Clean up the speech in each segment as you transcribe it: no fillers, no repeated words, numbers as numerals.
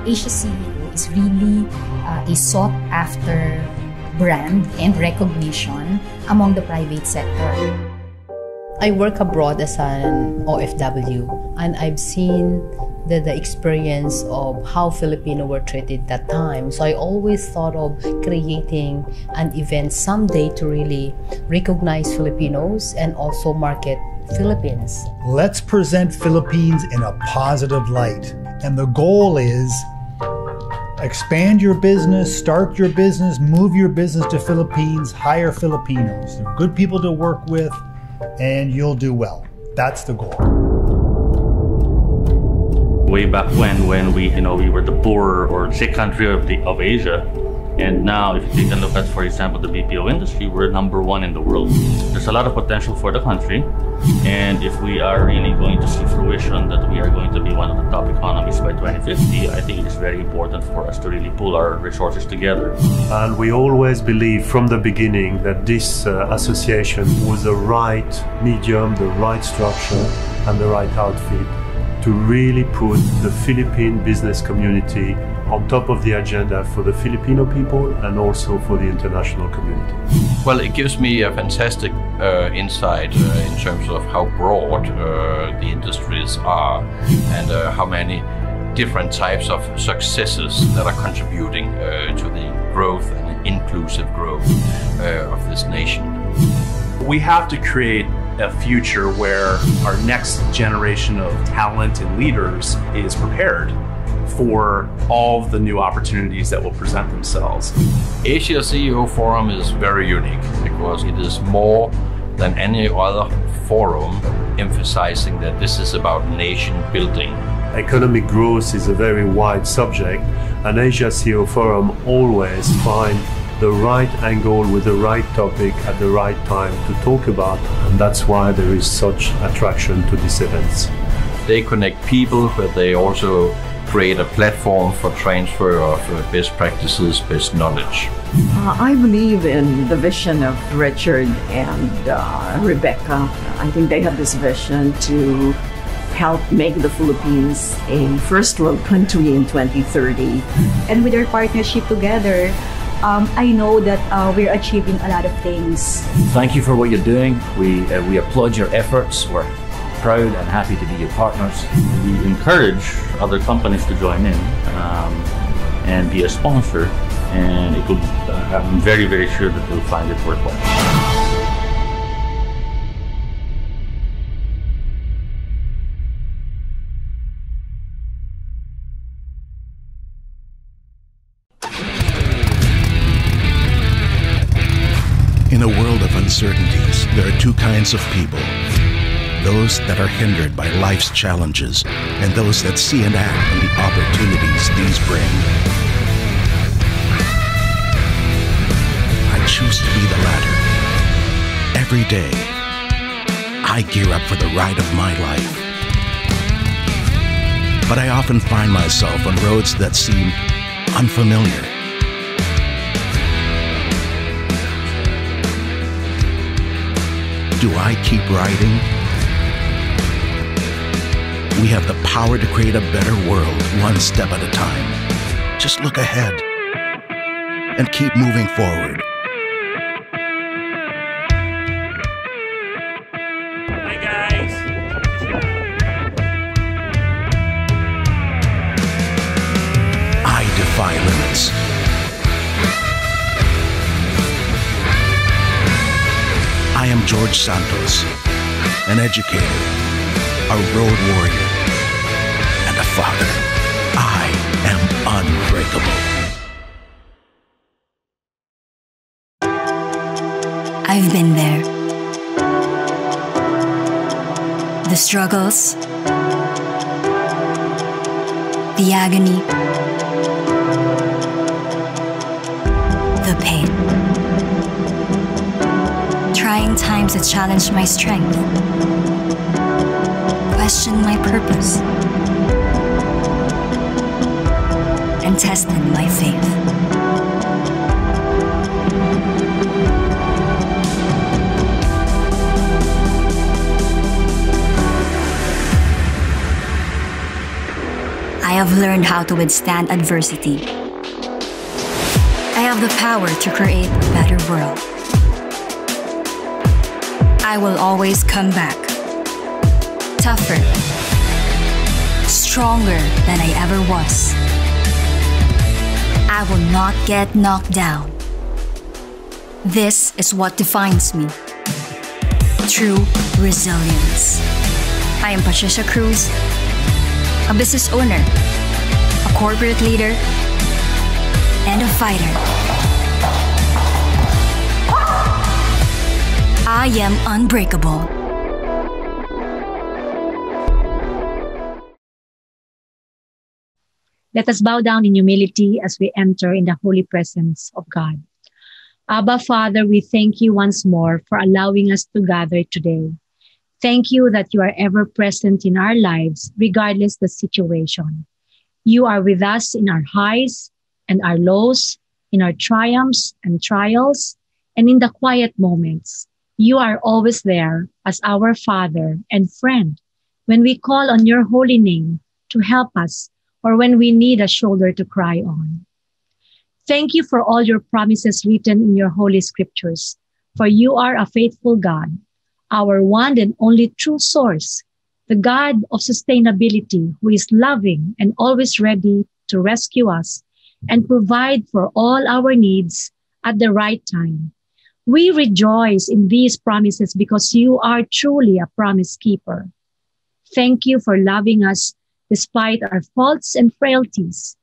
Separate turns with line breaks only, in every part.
Asia CEO is really a sought-after brand and recognition among the private sector.
I work abroad as an OFW, and I've seen the experience of how Filipino were treated that time. So I always thought of creating an event someday to really recognize Filipinos and also market Philippines.
Let's present Philippines in a positive light. And the goal is expand your business, start your business, move your business to Philippines, hire Filipinos. They're good people to work with, and you'll do well. That's the goal.
Way back when we were the poorer or sick country of Asia, and now if you take a look at, for example, the BPO industry, we're #1 in the world. There's a lot of potential for the country, and if we are really going to see fruition that we are going to be one of the top economies by 2050, I think it is very important for us to really pull our resources together.
And we always believe from the beginning that this association was the right medium, the right structure, and the right outfit to really put the Philippine business community on top of the agenda for the Filipino people and also for the international community.
Well, it gives me a fantastic insight in terms of how broad the industries are and how many different types of successes that are contributing to the growth and inclusive growth of this nation.
We have to create a future where our next generation of talent and leaders is prepared for all of the new opportunities that will present themselves.
Asia CEO Forum is very unique because it is more than any other forum emphasizing that this is about nation building.
Economic growth is a very wide subject, and Asia CEO Forum always find the right angle with the right topic at the right time to talk about, and that's why there is such attraction to these events.
They connect people, but they also create a platform for transfer of best practices, best knowledge.
I believe in the vision of Richard and Rebecca. I think they have this vision to help make the Philippines a first world country in 2030.
And with our partnership together, I know that we're achieving a lot of things.
Thank you for what you're doing. We applaud your efforts. We're proud and happy to be your partners.
We encourage other companies to join in and be a sponsor, and it will, I'm very, very sure that they'll find it worthwhile.
In a world of uncertainties, there are two kinds of people. Those that are hindered by life's challenges, and those that see and act on the opportunities these bring. I choose to be the latter. Every day, I gear up for the ride of my life. But I often find myself on roads that seem unfamiliar. Do I keep riding? We have the power to create a better world, one step at a time. Just look ahead and keep moving forward.
Hi guys!
I defy limits. I am George Santos, an educator, a road warrior, and a father. I am unbreakable.
I've been there. The struggles, the agony, the pain. Trying times that challenged my strength, questioned my purpose, and tested my faith. I have learned how to withstand adversity. I have the power to create a better world. I will always come back, tougher, stronger than I ever was. I will not get knocked down. This is what defines me. True resilience. I am Patricia Cruz, a business owner, a corporate leader, and a fighter. I am unbreakable.
Let us bow down in humility as we enter in the holy presence of God. Abba, Father, we thank you once more for allowing us to gather today. Thank you that you are ever present in our lives, regardless the situation. You are with us in our highs and our lows, in our triumphs and trials, and in the quiet moments. You are always there as our Father and friend when we call on your holy name to help us or when we need a shoulder to cry on. Thank you for all your promises written in your holy scriptures, for you are a faithful God, our one and only true source, the God of sustainability who is loving and always ready to rescue us and provide for all our needs at the right time. We rejoice in these promises because you are truly a promise keeper. Thank you for loving us despite our faults and frailties.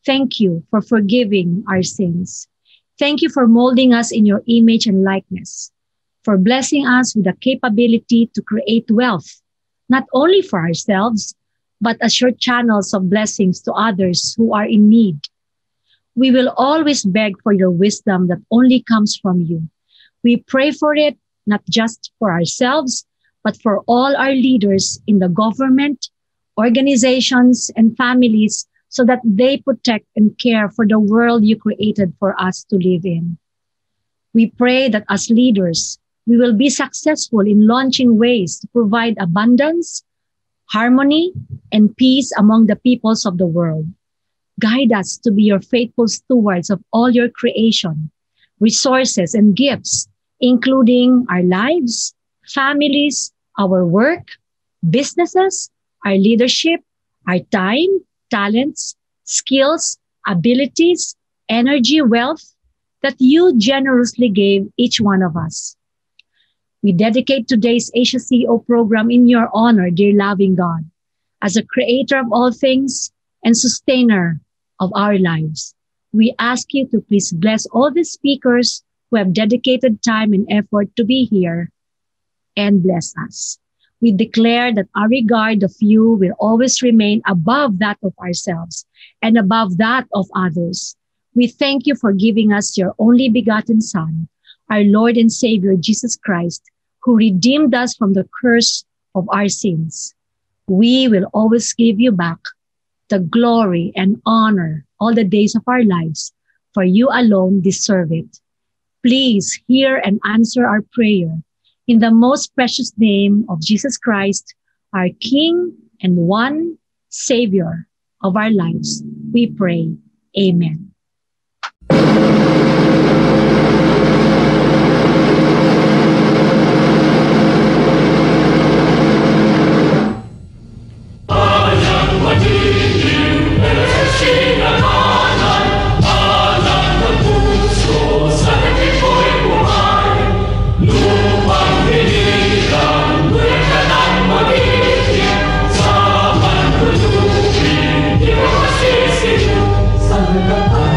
Thank you for forgiving our sins. Thank you for molding us in your image and likeness, for blessing us with the capability to create wealth, not only for ourselves, but as your channels of blessings to others who are in need. We will always beg for your wisdom that only comes from you. We pray for it, not just for ourselves, but for all our leaders in the government, organizations, and families, so that they protect and care for the world you created for us to live in. We pray that as leaders, we will be successful in launching ways to provide abundance, harmony, and peace among the peoples of the world. Guide us to be your faithful stewards of all your creation, resources, and gifts, including our lives, families, our work, businesses, our leadership, our time, talents, skills, abilities, energy, wealth that you generously gave each one of us. We dedicate today's Asia CEO program in your honor, dear loving God, as a creator of all things and sustainer of our lives. We ask you to please bless all the speakers who have dedicated time and effort to be here, and bless us. We declare that our regard of you will always remain above that of ourselves and above that of others. We thank you for giving us your only begotten Son, our Lord and Savior, Jesus Christ, who redeemed us from the curse of our sins. We will always give you back the glory and honor all the days of our lives, for you alone deserve it. Please hear and answer our prayer. In the most precious name of Jesus Christ, our King and one Savior of our lives, we pray. Amen.
Salve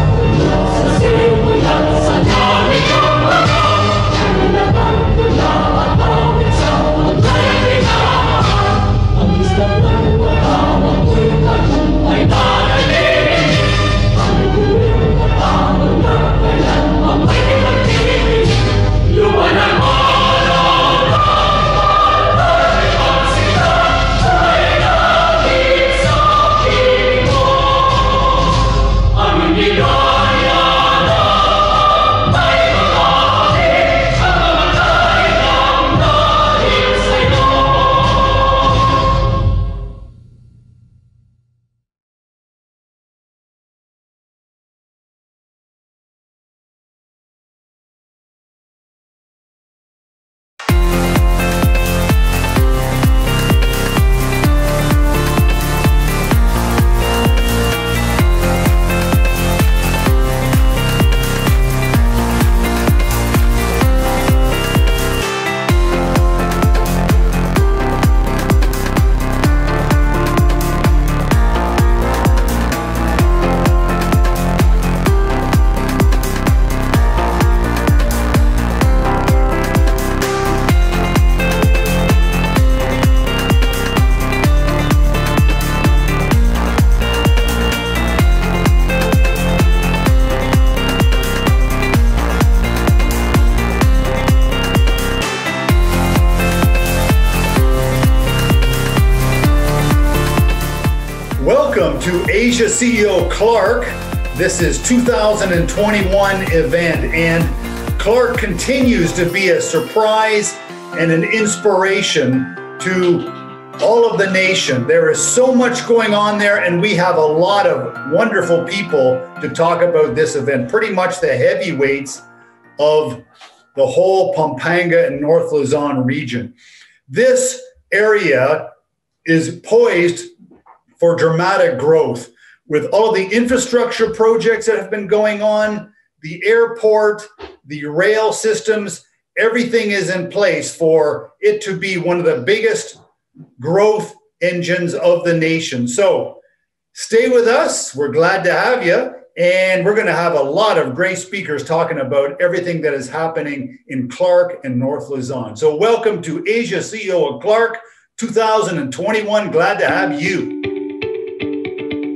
welcome to Asia CEO Clark. This is 2021 event, and Clark continues to be a surprise and an inspiration to all of the nation. There is so much going on there, and we have a lot of wonderful people to talk about this event, pretty much the heavyweights of the whole Pampanga and North Luzon region. This area is poised for dramatic growth with all of the infrastructure projects that have been going on, the airport, the rail systems, everything is in place for it to be one of the biggest growth engines of the nation. So stay with us. We're glad to have you. And we're going to have a lot of great speakers talking about everything that is happening in Clark and North Luzon. So welcome to Asia CEO of Clark 2021. Glad to have you.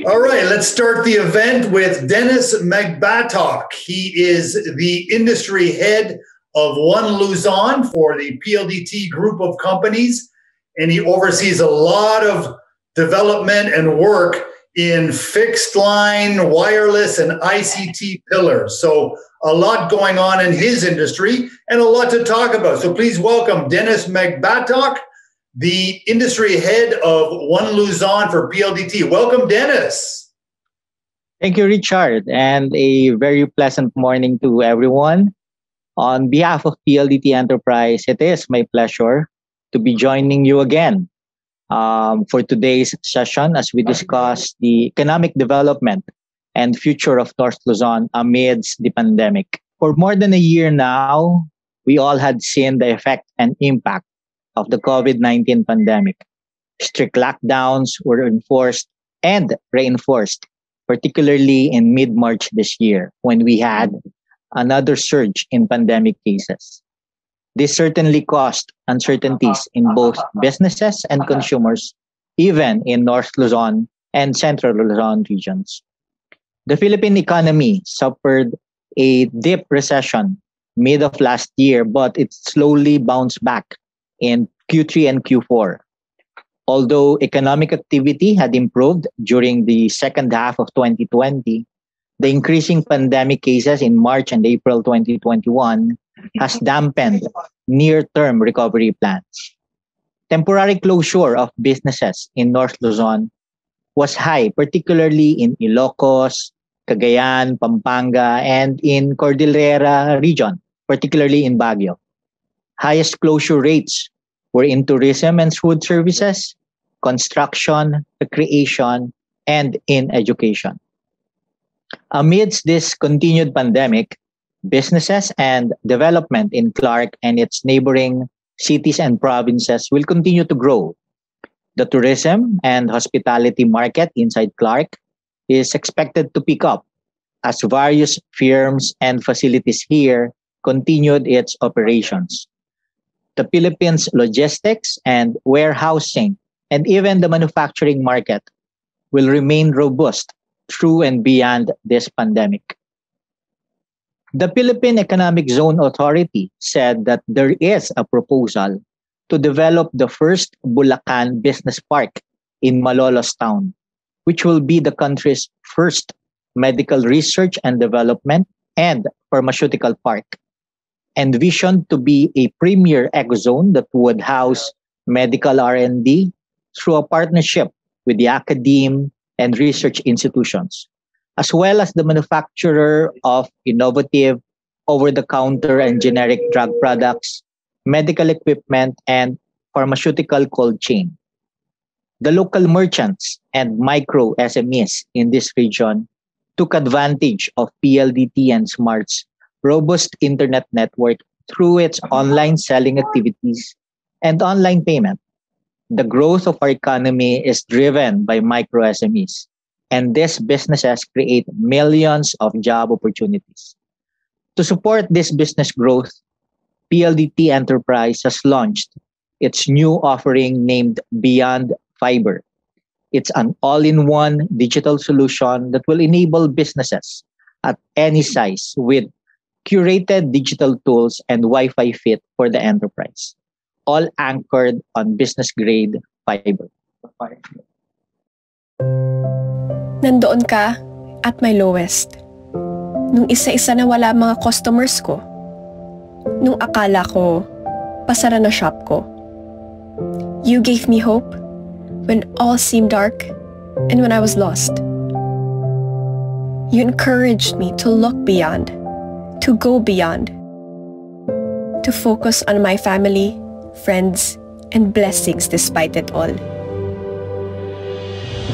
All right, let's start the event with Dennis Mcbattock. He is the industry head of One Luzon for the PLDT group of companies, and he oversees a lot of development and work in fixed line, wireless, and ICT pillars. So a lot going on in his industry and a lot to talk about. So please welcome Dennis Mcbattock, the industry head of One Luzon for PLDT. Welcome, Dennis.
Thank you, Richard, and a very pleasant morning to everyone. On behalf of PLDT Enterprise, it is my pleasure to be joining you again for today's session as we discuss the economic development and future of North Luzon amidst the pandemic. For more than a year now, we all had seen the effect and impact of the COVID-19 pandemic. Strict lockdowns were enforced and reinforced, particularly in mid-March this year when we had another surge in pandemic cases. This certainly caused uncertainties in both businesses and consumers, even in North Luzon and Central Luzon regions. The Philippine economy suffered a deep recession mid of last year, but it slowly bounced back in Q3 and Q4. Although economic activity had improved during the second half of 2020, the increasing pandemic cases in March and April 2021 has dampened near-term recovery plans. Temporary closure of businesses in North Luzon was high, particularly in Ilocos, Cagayan, Pampanga, and in Cordillera region, particularly in Baguio. Highest closure rates were in tourism and food services, construction, recreation, and in education. Amidst this continued pandemic, businesses and development in Clark and its neighboring cities and provinces will continue to grow. The tourism and hospitality market inside Clark is expected to pick up as various firms and facilities here continued its operations. The Philippines' logistics and warehousing and even the manufacturing market will remain robust through and beyond this pandemic. The Philippine Economic Zone Authority said that there is a proposal to develop the first Bulacan Business Park in Malolos Town, which will be the country's first medical research and development and pharmaceutical park, envisioned to be a premier ecozone that would house medical R&D through a partnership with the academe and research institutions, as well as the manufacturer of innovative over-the-counter and generic drug products, medical equipment, and pharmaceutical cold chain. The local merchants and micro SMEs in this region took advantage of PLDT and Smart's robust internet network through its online selling activities and online payment. The growth of our economy is driven by micro SMEs, and these businesses create millions of job opportunities. To support this business growth, PLDT Enterprise has launched its new offering named Beyond Fiber. It's an all-in-one digital solution that will enable businesses at any size with curated digital tools and Wi-Fi fit for the enterprise, all anchored on business-grade fiber.
Nandoon ka at my lowest. Nung isa-isa na wala mga customers ko. Nung akala ko, pasara na shop ko. You gave me hope when all seemed dark and when I was lost. You encouraged me to look beyond, to go beyond, to focus on my family, friends, and blessings despite it all.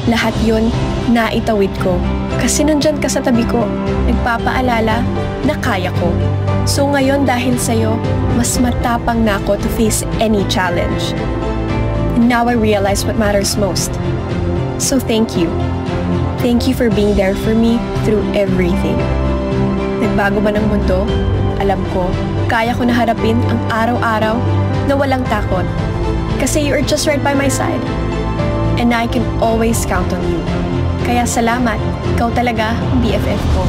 Lahat yun, naitawid ko kasi nandyan ka sa tabi ko, nagpapaalala na kaya ko. So ngayon dahil sa'yo, mas matapang na ako to face any challenge. And now I realize what matters most. So thank you. Thank you for being there for me through everything. Nagbago man ang mundo, alam ko, kaya ko na harapin ang araw-araw na walang takot. Kasi you are just right by my side. And I can always count on you. Kaya salamat, ikaw talaga ang BFF ko.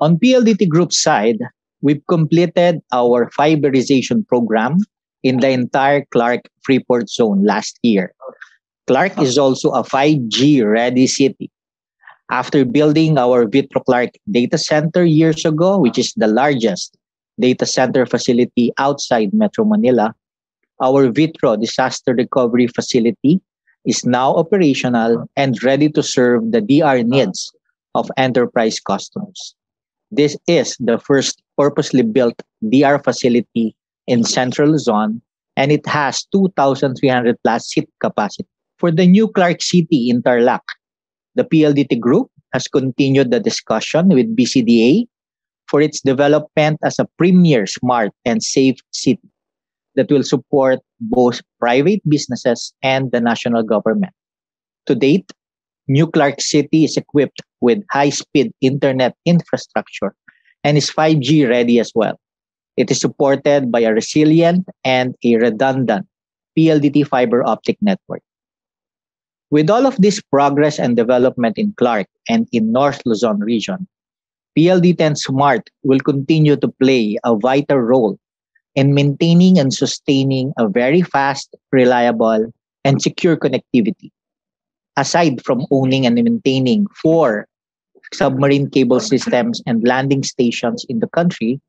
On PLDT Group's side, we've completed our fiberization program in the entire Clark Freeport zone last year. Clark is also a 5G ready city. After building our Vitro Clark data center years ago, which is the largest data center facility outside Metro Manila, our Vitro disaster recovery facility is now operational and ready to serve the DR needs of enterprise customers. This is the first purposely built DR facility in Central Luzon, and it has 2,300 plus seat capacity. For the new Clark City in Tarlac, the PLDT Group has continued the discussion with BCDA for its development as a premier smart and safe city that will support both private businesses and the national government. To date, New Clark City is equipped with high-speed internet infrastructure and is 5G ready as well. It is supported by a resilient and a redundant PLDT fiber optic network. With all of this progress and development in Clark and in North Luzon region, PLDT Smart will continue to play a vital role in maintaining and sustaining a very fast, reliable, and secure connectivity. Aside from owning and maintaining 4 submarine cable systems and landing stations in the country,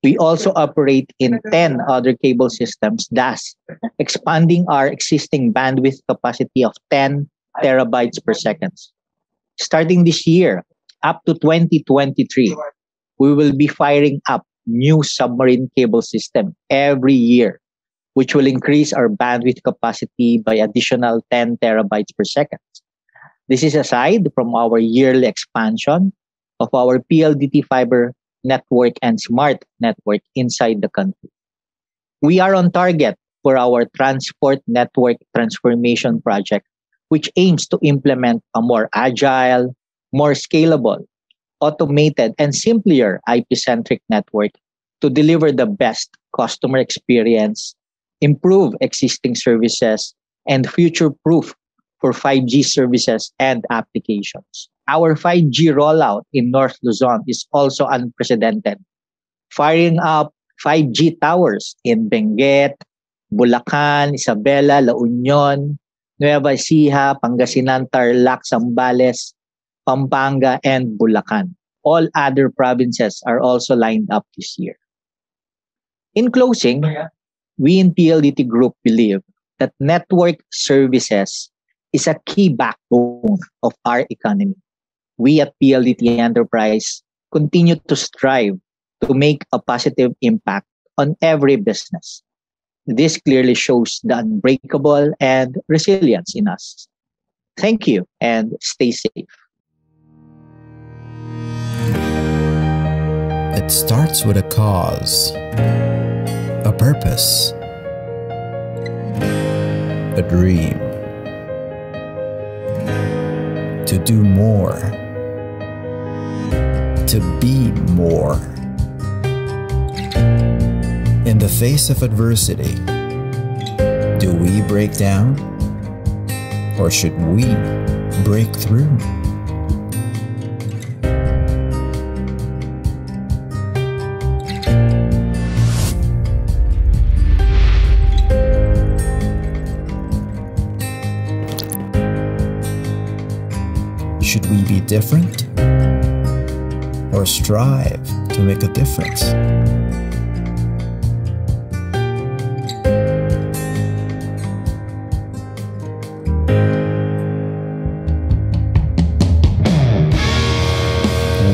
we also operate in 10 other cable systems, thus expanding our existing bandwidth capacity of 10 terabytes per second. Starting this year, up to 2023, we will be firing up new submarine cable system every year, which will increase our bandwidth capacity by additional 10 terabytes per second. This is aside from our yearly expansion of our PLDT fiber network and smart network inside the country. We are on target for our transport network transformation project, which aims to implement a more agile, more scalable, automated, and simpler IP-centric network to deliver the best customer experience, improve existing services, and future-proof for 5G services and applications. Our 5G rollout in North Luzon is also unprecedented, firing up 5G towers in Benguet, Bulacan, Isabela, La Union, Nueva Ecija, Pangasinan, Tarlac, Zambales, Pampanga, and Bulacan. All other provinces are also lined up this year. In closing, we in PLDT Group believe that network services is a key backbone of our economy. We at PLDT Enterprise continue to strive to make a positive impact on every business. This clearly shows the unbreakable and resilience in us. Thank you and stay safe.
It starts with a cause, a purpose, a dream. To do more, to be more. In the face of adversity, do we break down or should we break through? Should we be different or strive to make a difference?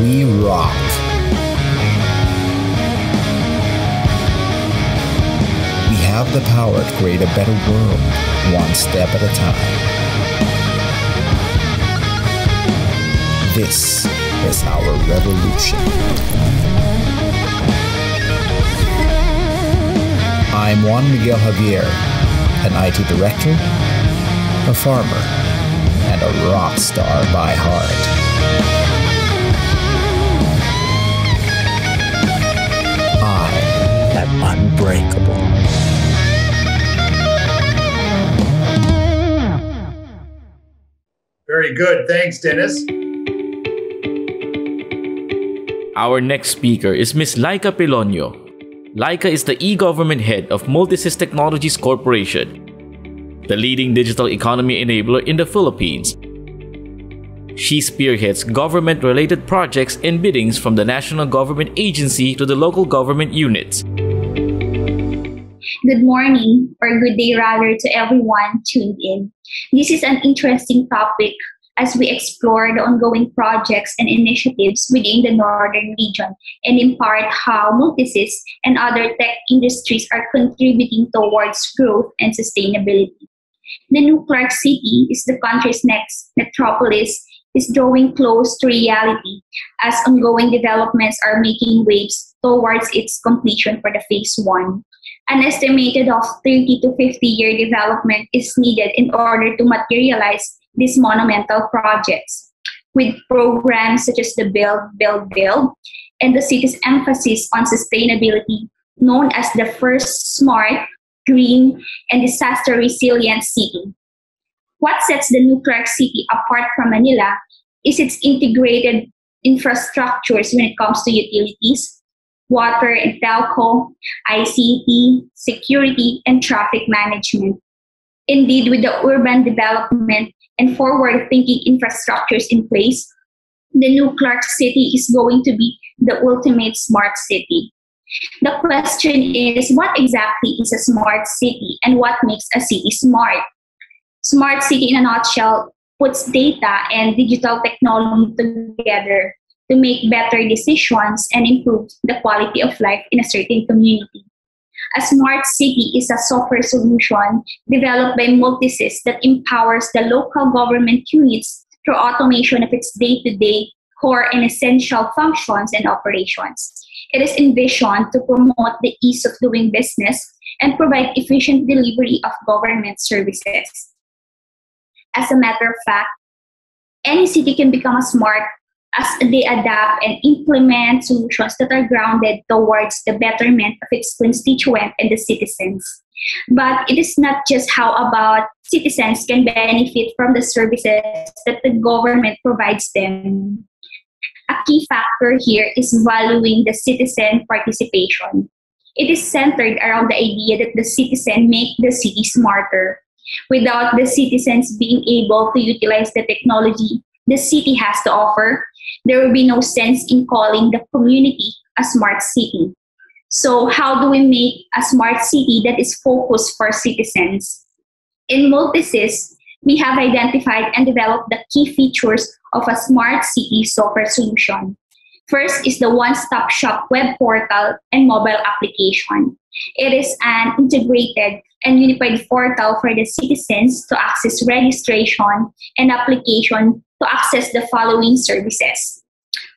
We rock. We have the power to create a better world, one step at a time. This is our revolution. I'm Juan Miguel Javier, an IT director, a farmer, and a rock star by heart. I am unbreakable.
Very good. Thanks, Dennis.
Our next speaker is Ms. Laika Pilonio. Laika is the e-government head of Multisys Technologies Corporation, the leading digital economy enabler in the Philippines. She spearheads government-related projects and biddings from the national government agency to the local government units.
Good morning, or good day rather, to everyone tuned in. This is an interesting topic as we explore the ongoing projects and initiatives within the northern region and in part how Multisys and other tech industries are contributing towards growth and sustainability. The new Clark City is the country's next metropolis is drawing close to reality as ongoing developments are making waves towards its completion for the Phase 1. An estimated of 30 to 50-year development is needed in order to materialize these monumental projects, with programs such as the Build, Build, Build, and the city's emphasis on sustainability, known as the first smart, green, and disaster-resilient city. What sets the new Clark City apart from Manila is its integrated infrastructures when it comes to utilities, water and telco, ICT, security, and traffic management. Indeed, with the urban development and forward-thinking infrastructures in place, the new Clark City is going to be the ultimate smart city. The question is, what exactly is a smart city and what makes a city smart? Smart city, in a nutshell, puts data and digital technology together to make better decisions and improve the quality of life in a certain community. A smart city is a software solution developed by Multisys that empowers the local government units through automation of its day-to-day core and essential functions and operations. It is envisioned to promote the ease of doing business and provide efficient delivery of government services. As a matter of fact, any city can become smart as they adapt and implement solutions that are grounded towards the betterment of its constituent and the citizens. But it is not just how about citizens can benefit from the services that the government provides them. A key factor here is valuing the citizen participation. It is centered around the idea that the citizen make the city smarter. Without the citizens being able to utilize the technology the city has to offer, there will be no sense in calling the community a smart city. So how do we make a smart city that is focused for citizens? In Multisys, we have identified and developed the key features of a smart city software solution. First is the one-stop shop web portal and mobile application. It is an integrated and unified portal for the citizens to access registration and application to access the following services: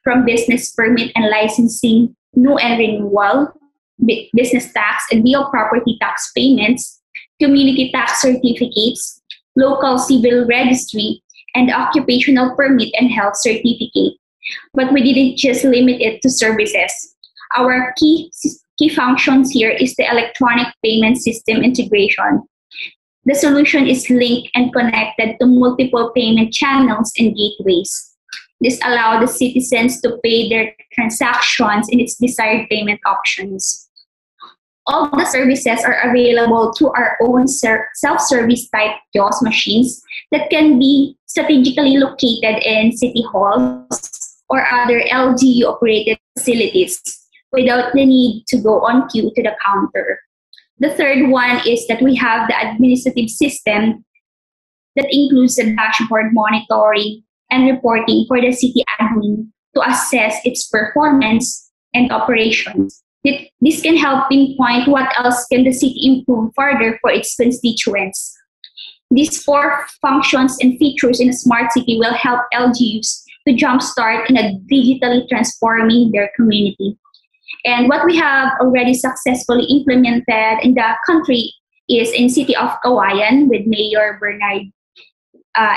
from business permit and licensing, new and renewal, business tax and real property tax payments, community tax certificates, local civil registry, and occupational permit and health certificate. But we didn't just limit it to services. Our key functions here is the electronic payment system integration. The solution is linked and connected to multiple payment channels and gateways. This allows the citizens to pay their transactions in its desired payment options. All the services are available through our own self-service type kiosk machines that can be strategically located in city halls or other LGU-operated facilities without the need to go on queue to the counter. The third one is that we have the administrative system that includes the dashboard monitoring and reporting for the city admin to assess its performance and operations. This can help pinpoint what else can the city improve further for its constituents. These four functions and features in a smart city will help LGUs to jumpstart in a digitally transforming their community. And what we have already successfully implemented in the country is in City of Kawayan with Mayor Bernard.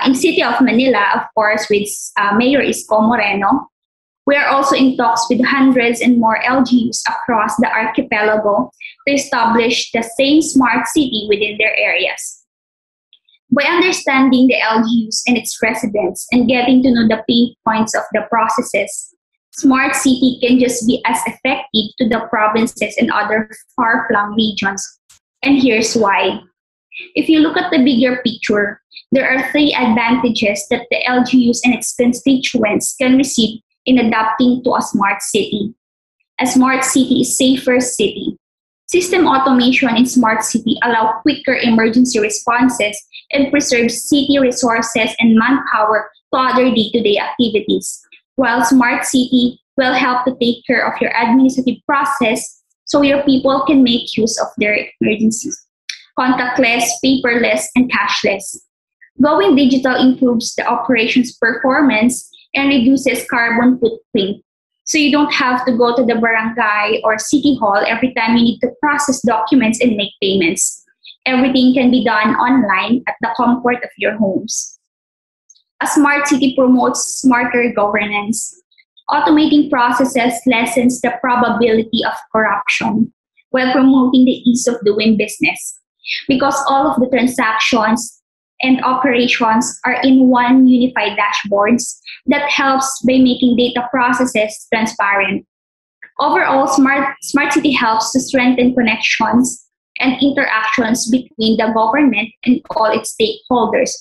In City of Manila, of course, with Mayor Isko Moreno. We are also in talks with hundreds and more LGUs across the archipelago to establish the same smart city within their areas. By understanding the LGUs and its residents and getting to know the pain points of the processes, smart city can just be as effective to the provinces and other far-flung regions. And here's why. If you look at the bigger picture, there are three advantages that the LGUs and its constituents can receive in adapting to a smart city. A smart city is safer city. System automation in smart city allow quicker emergency responses and preserve city resources and manpower to other day-to-day activities. While smart city will help to take care of your administrative process so your people can make use of their emergencies. Contactless, paperless, and cashless. Going digital improves the operations performance and reduces carbon footprint. So you don't have to go to the barangay or city hall every time you need to process documents and make payments. Everything can be done online at the comfort of your homes. A smart city promotes smarter governance. Automating processes lessens the probability of corruption while promoting the ease of doing business. Because all of the transactions and operations are in one unified dashboards that helps by making data processes transparent. Overall, smart city helps to strengthen connections and interactions between the government and all its stakeholders.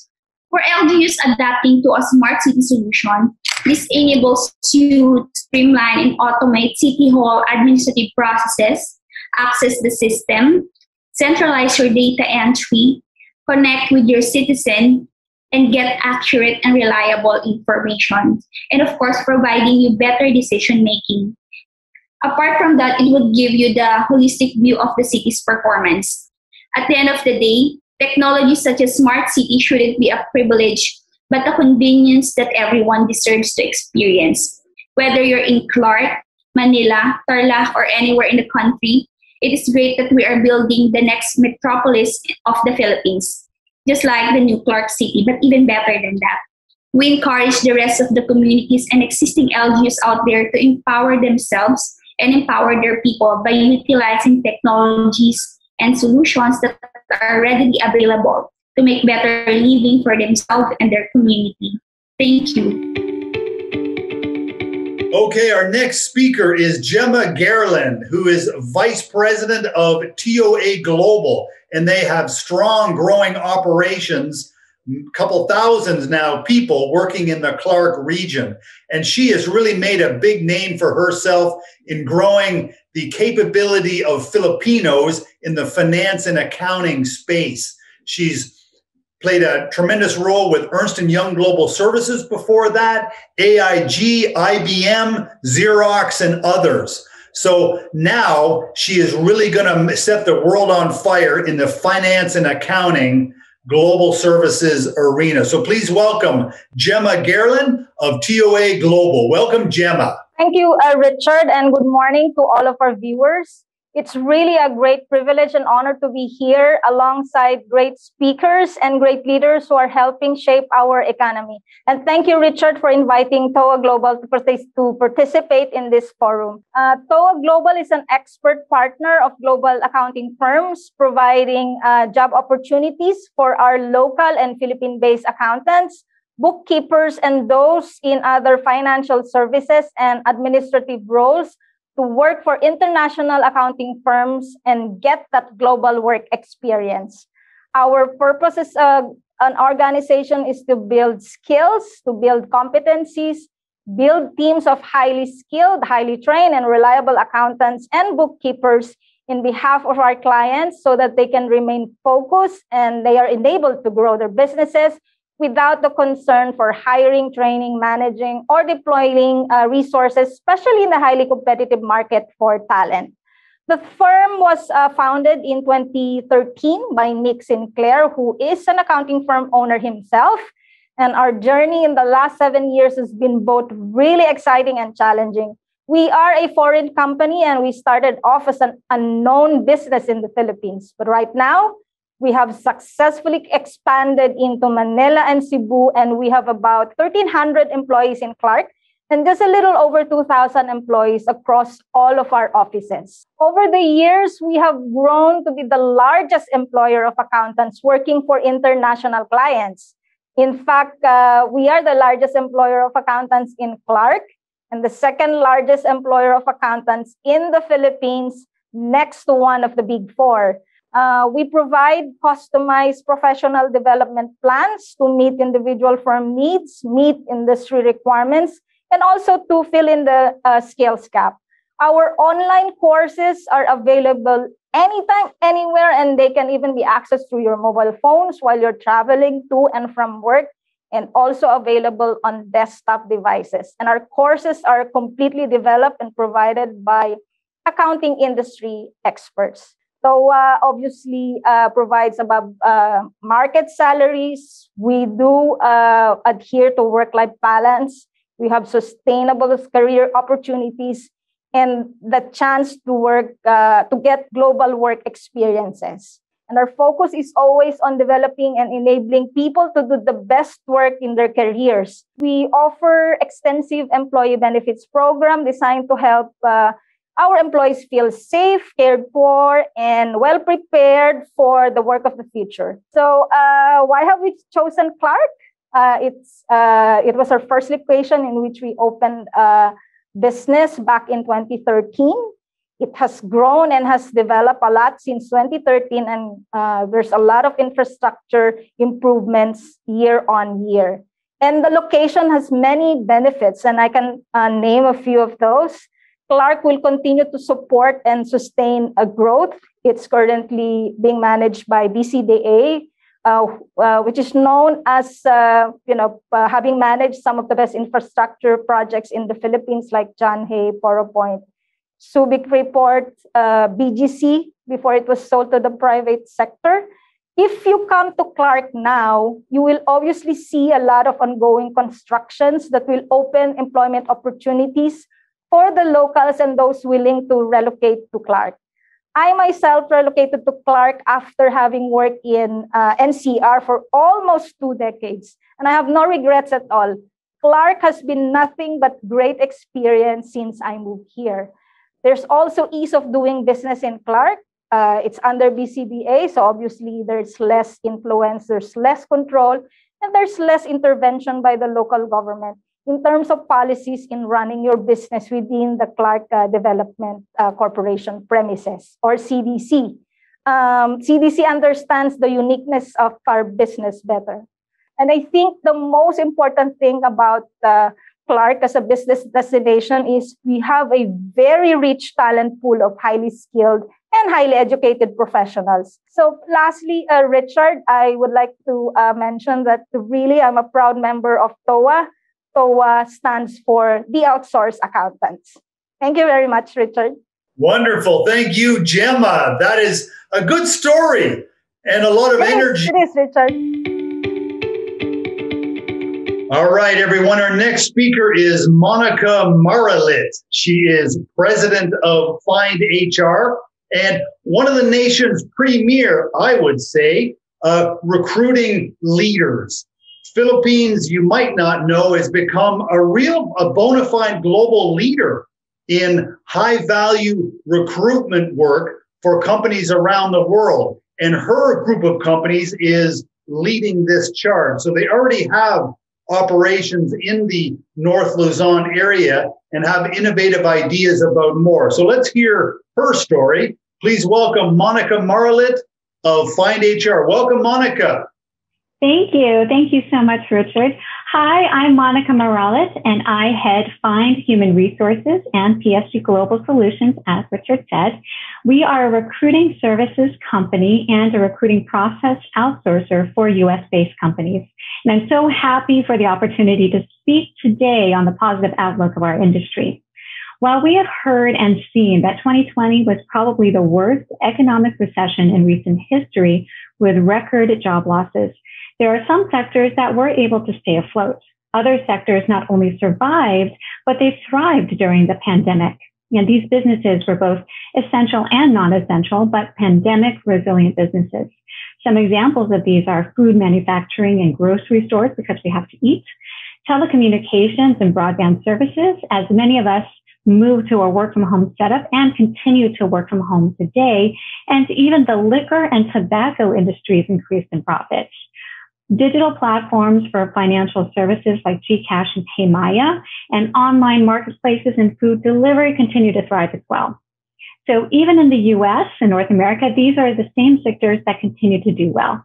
For LGUs adapting to a smart city solution, this enables you to streamline and automate city hall administrative processes, access the system, centralize your data entry, connect with your citizen, and get accurate and reliable information. And of course, providing you better decision making. Apart from that, it would give you the holistic view of the city's performance. At the end of the day, technology such as smart city shouldn't be a privilege, but a convenience that everyone deserves to experience. Whether you're in Clark, Manila, Tarlac, or anywhere in the country, it is great that we are building the next metropolis of the Philippines, just like the new Clark City, but even better than that. We encourage the rest of the communities and existing LGUs out there to empower themselves and empower their people by utilizing technologies and solutions that are readily available to make better living for themselves and their community. Thank you.
Okay, our next speaker is Gemma Garland, who is Vice President of TOA Global, and they have strong growing operations, a couple thousands now people working in the Clark region. And she has really made a big name for herself in growing the capability of Filipinos in the finance and accounting space. She's played a tremendous role with Ernst & Young Global Services before that, AIG, IBM, Xerox, and others. So now she is really going to set the world on fire in the finance and accounting global services arena. So please welcome Gemma Garland of TOA Global. Welcome, Gemma.
Thank you, Richard, and good morning to all of our viewers. It's really a great privilege and honor to be here alongside great speakers and great leaders who are helping shape our economy. And thank you, Richard, for inviting TOA Global to participate in this forum. TOA Global is an expert partner of global accounting firms, providing job opportunities for our local and Philippine-based accountants, bookkeepers, and those in other financial services and administrative roles to work for international accounting firms and get that global work experience. Our purpose is an organization is to build skills, to build competencies, build teams of highly skilled, highly trained, and reliable accountants and bookkeepers in behalf of our clients so that they can remain focused and they are enabled to grow their businesses without the concern for hiring, training, managing, or deploying resources, especially in the highly competitive market for talent. The firm was founded in 2013 by Nick Sinclair, who is an accounting firm owner himself. And our journey in the last 7 years has been both really exciting and challenging. We are a foreign company and we started off as an unknown business in the Philippines. But right now, we have successfully expanded into Manila and Cebu, and we have about 1,300 employees in Clark, and just a little over 2,000 employees across all of our offices. Over the years, we have grown to be the largest employer of accountants working for international clients. In fact, we are the largest employer of accountants in Clark and the second largest employer of accountants in the Philippines, next to one of the big four. We provide customized professional development plans to meet individual firm needs, meet industry requirements, and also to fill in the skills gap. Our online courses are available anytime, anywhere, and they can even be accessed through your mobile phones while you're traveling to and from work, and also available on desktop devices. And our courses are completely developed and provided by accounting industry experts. So obviously provides above market salaries. We do adhere to work-life balance. We have sustainable career opportunities and the chance to work, to get global work experiences. And our focus is always on developing and enabling people to do the best work in their careers. We offer extensive employee benefits program designed to help our employees feel safe, cared for, and well prepared for the work of the future. So why have we chosen Clark? It was our first location in which we opened business back in 2013. It has grown and has developed a lot since 2013, and there's a lot of infrastructure improvements year on year. And the location has many benefits, and I can name a few of those. Clark will continue to support and sustain a growth. It's currently being managed by BCDA, which is known as having managed some of the best infrastructure projects in the Philippines, like John Hay, Poro Point, Subic Report, BGC, before it was sold to the private sector. If you come to Clark now, you will obviously see a lot of ongoing constructions that will open employment opportunities for the locals and those willing to relocate to Clark. I myself relocated to Clark after having worked in NCR for almost 2 decades, and I have no regrets at all. Clark has been nothing but great experience since I moved here. There's also ease of doing business in Clark. It's under BCBA, so obviously there's less influence, there's less control, and there's less intervention by the local government in terms of policies in running your business within the Clark Development Corporation premises, or CDC. CDC understands the uniqueness of our business better. And I think the most important thing about Clark as a business destination is we have a very rich talent pool of highly skilled and highly educated professionals. So lastly, Richard, I would like to mention that really I'm a proud member of TOA. TOA stands for the Outsourced Accountants. Thank you very much, Richard.
Wonderful. Thank you, Gemma. That is a good story and a lot of energy.
It is, Richard.
All right, everyone. Our next speaker is Monica Maralit. She is president of Find HR and one of the nation's premier, I would say, recruiting leaders. Philippines, you might not know, has become a bona fide global leader in high-value recruitment work for companies around the world. And her group of companies is leading this charge. So they already have operations in the North Luzon area and have innovative ideas about more. So let's hear her story. Please welcome Monica Maralit of Find HR. Welcome, Monica.
Thank you. Thank you so much, Richard. Hi, I'm Monica Morales, and I head Find Human Resources and PSG Global Solutions, as Richard said. We are a recruiting services company and a recruiting process outsourcer for US-based companies. And I'm so happy for the opportunity to speak today on the positive outlook of our industry. While we have heard and seen that 2020 was probably the worst economic recession in recent history with record job losses, there are some sectors that were able to stay afloat. Other sectors not only survived, but they thrived during the pandemic. And these businesses were both essential and non-essential, but pandemic resilient businesses. Some examples of these are food manufacturing and grocery stores, because we have to eat, telecommunications and broadband services, as many of us move to a work from home setup and continue to work from home today. And even the liquor and tobacco industries increased in profits. Digital platforms for financial services like GCash and PayMaya and online marketplaces and food delivery continue to thrive as well. So even in the US and North America, these are the same sectors that continue to do well.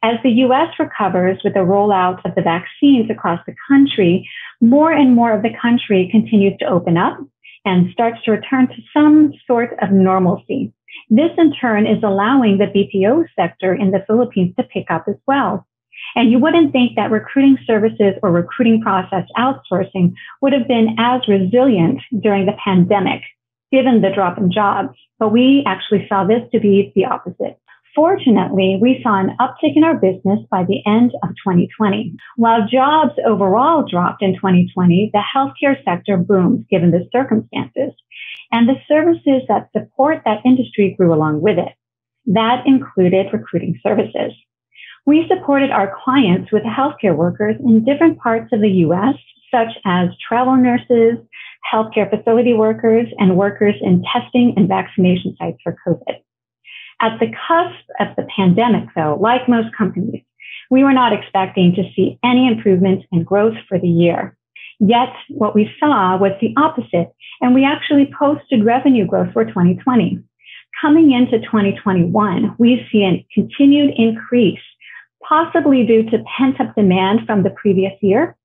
As the US recovers with the rollout of the vaccines across the country, more and more of the country continues to open up and starts to return to some sort of normalcy. This in turn is allowing the BPO sector in the Philippines to pick up as well. And you wouldn't think that recruiting services or recruiting process outsourcing would have been as resilient during the pandemic, given the drop in jobs. But we actually saw this to be the opposite. Fortunately, we saw an uptick in our business by the end of 2020. While jobs overall dropped in 2020, the healthcare sector boomed given the circumstances, and the services that support that industry grew along with it. That included recruiting services. We supported our clients with healthcare workers in different parts of the U.S., such as travel nurses, healthcare facility workers, and workers in testing and vaccination sites for COVID. At the cusp of the pandemic, though, like most companies, we were not expecting to see any improvement in growth for the year. Yet, what we saw was the opposite, and we actually posted revenue growth for 2020. Coming into 2021, we see a continued increase, possibly due to pent-up demand from the previous year.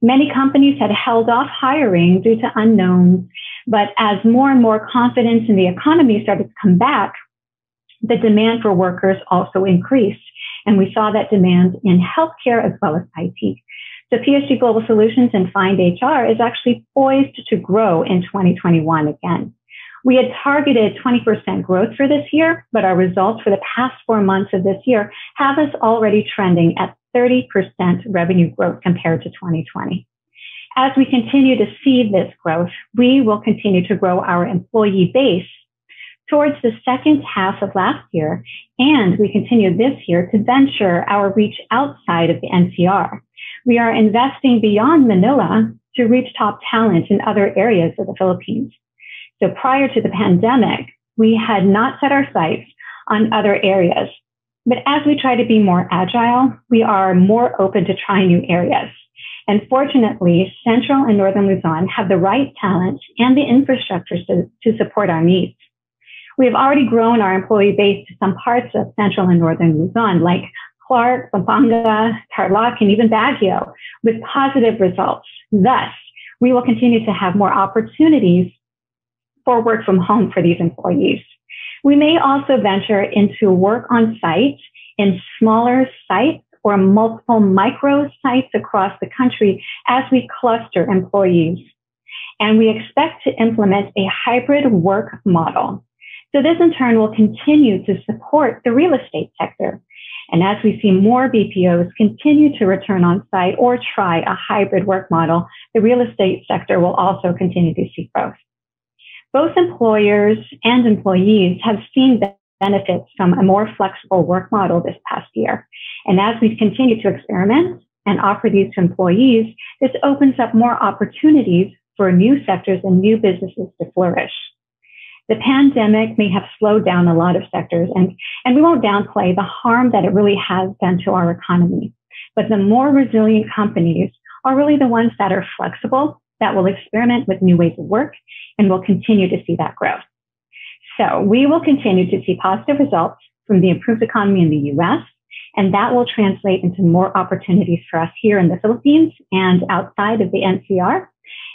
Many companies had held off hiring due to unknowns, but as more and more confidence in the economy started to come back, the demand for workers also increased. And we saw that demand in healthcare as well as IT. So PSG Global Solutions and Find HR is actually poised to grow in 2021 again. We had targeted 20% growth for this year, but our results for the past 4 months of this year have us already trending at 30% revenue growth compared to 2020. As we continue to see this growth, we will continue to grow our employee base towards the second half of last year, and we continue this year to venture our reach outside of the NCR. We are investing beyond Manila to reach top talent in other areas of the Philippines. So prior to the pandemic, we had not set our sights on other areas. But as we try to be more agile, we are more open to trying new areas. And fortunately, Central and Northern Luzon have the right talent and the infrastructure to support our needs. We have already grown our employee base to some parts of Central and Northern Luzon, like Clark, Pampanga, Tarlac, and even Baguio, with positive results. Thus, we will continue to have more opportunities for work from home for these employees. We may also venture into work on site in smaller sites or multiple micro sites across the country as we cluster employees. And we expect to implement a hybrid work model. So this in turn will continue to support the real estate sector. And as we see more BPOs continue to return on site or try a hybrid work model, the real estate sector will also continue to see growth. Both employers and employees have seen benefits from a more flexible work model this past year. And as we continue to experiment and offer these to employees, this opens up more opportunities for new sectors and new businesses to flourish. The pandemic may have slowed down a lot of sectors, and we won't downplay the harm that it really has done to our economy. But the more resilient companies are really the ones that are flexible, that will experiment with new ways of work, and will continue to see that growth. So we will continue to see positive results from the improved economy in the US, And that will translate into more opportunities for us here in the Philippines and outside of the NCR.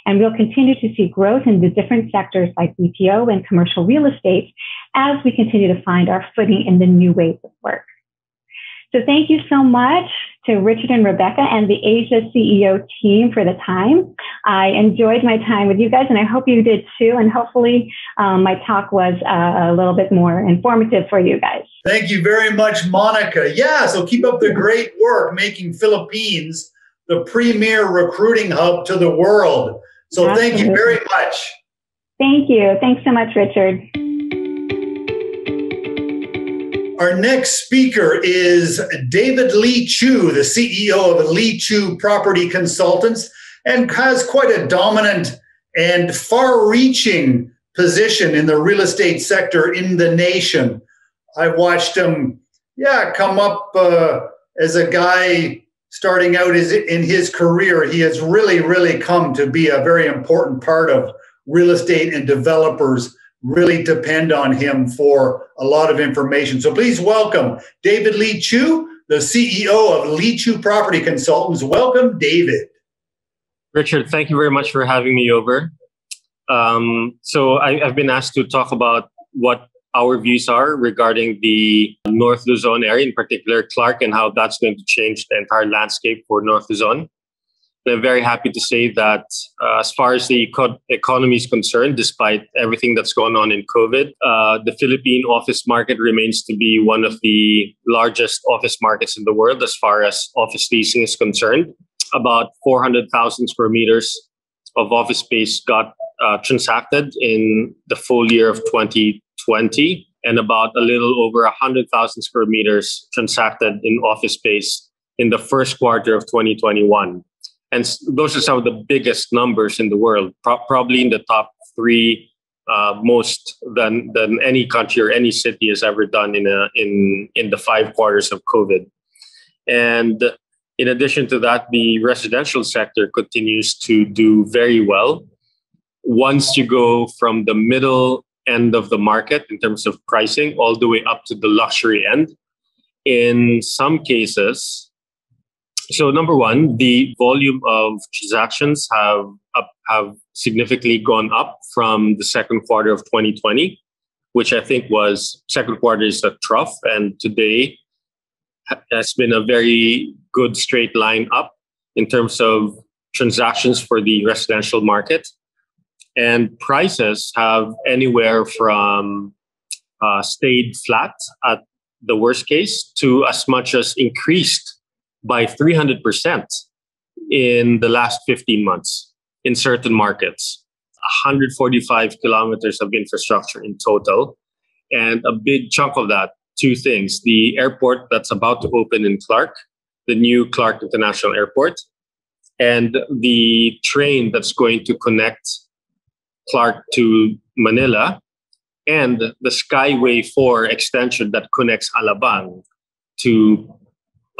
And we'll continue to see growth in the different sectors like BPO and commercial real estate as we continue to find our footing in the new ways of work. So thank you so much to Richard and Rebecca and the Asia CEO team for the time. I enjoyed my time with you guys, and I hope you did too. And hopefully my talk was a little bit more informative for you guys.
Thank you very much, Monica. Yeah, so keep up the great work making Philippines the premier recruiting hub to the world. So Thank you very much.
Thank you. Thanks so much, Richard.
Our next speaker is David Lee Chu, the CEO of Lee Chu Property Consultants, and has quite a dominant and far-reaching position in the real estate sector in the nation. I've watched him, come up as a guy starting out in his career. He has really come to be a very important part of real estate, and developers really depend on him for a lot of information. So please welcome David Lee Chu, the CEO of Lee Chu Property Consultants. Welcome, David.
Richard, thank you very much for having me over. So I've been asked to talk about what our views are regarding the North Luzon area, in particular Clark, and how that's going to change the entire landscape for North Luzon. I'm very happy to say that as far as the economy is concerned, despite everything that's going on in COVID, the Philippine office market remains to be one of the largest office markets in the world as far as office leasing is concerned. About 400,000 square meters of office space got transacted in the full year of 2020, and about a little over 100,000 square meters transacted in office space in the first quarter of 2021. And those are some of the biggest numbers in the world, probably in the top three most than any country or any city has ever done in the 5 quarters of COVID. And in addition to that, the residential sector continues to do very well. Once you go from the middle end of the market in terms of pricing all the way up to the luxury end, in some cases. So number one, the volume of transactions have significantly gone up from the second quarter of 2020, which I think was second quarter is a trough, and today has been a very good straight line up in terms of transactions for the residential market. And prices have anywhere from stayed flat at the worst case to as much as increased by 300% in the last 15 months in certain markets. 145 kilometers of infrastructure in total. And a big chunk of that, two things: the airport that's about to open in Clark, the new Clark International Airport, and the train that's going to connect Clark to Manila, and the Skyway 4 extension that connects Alabang to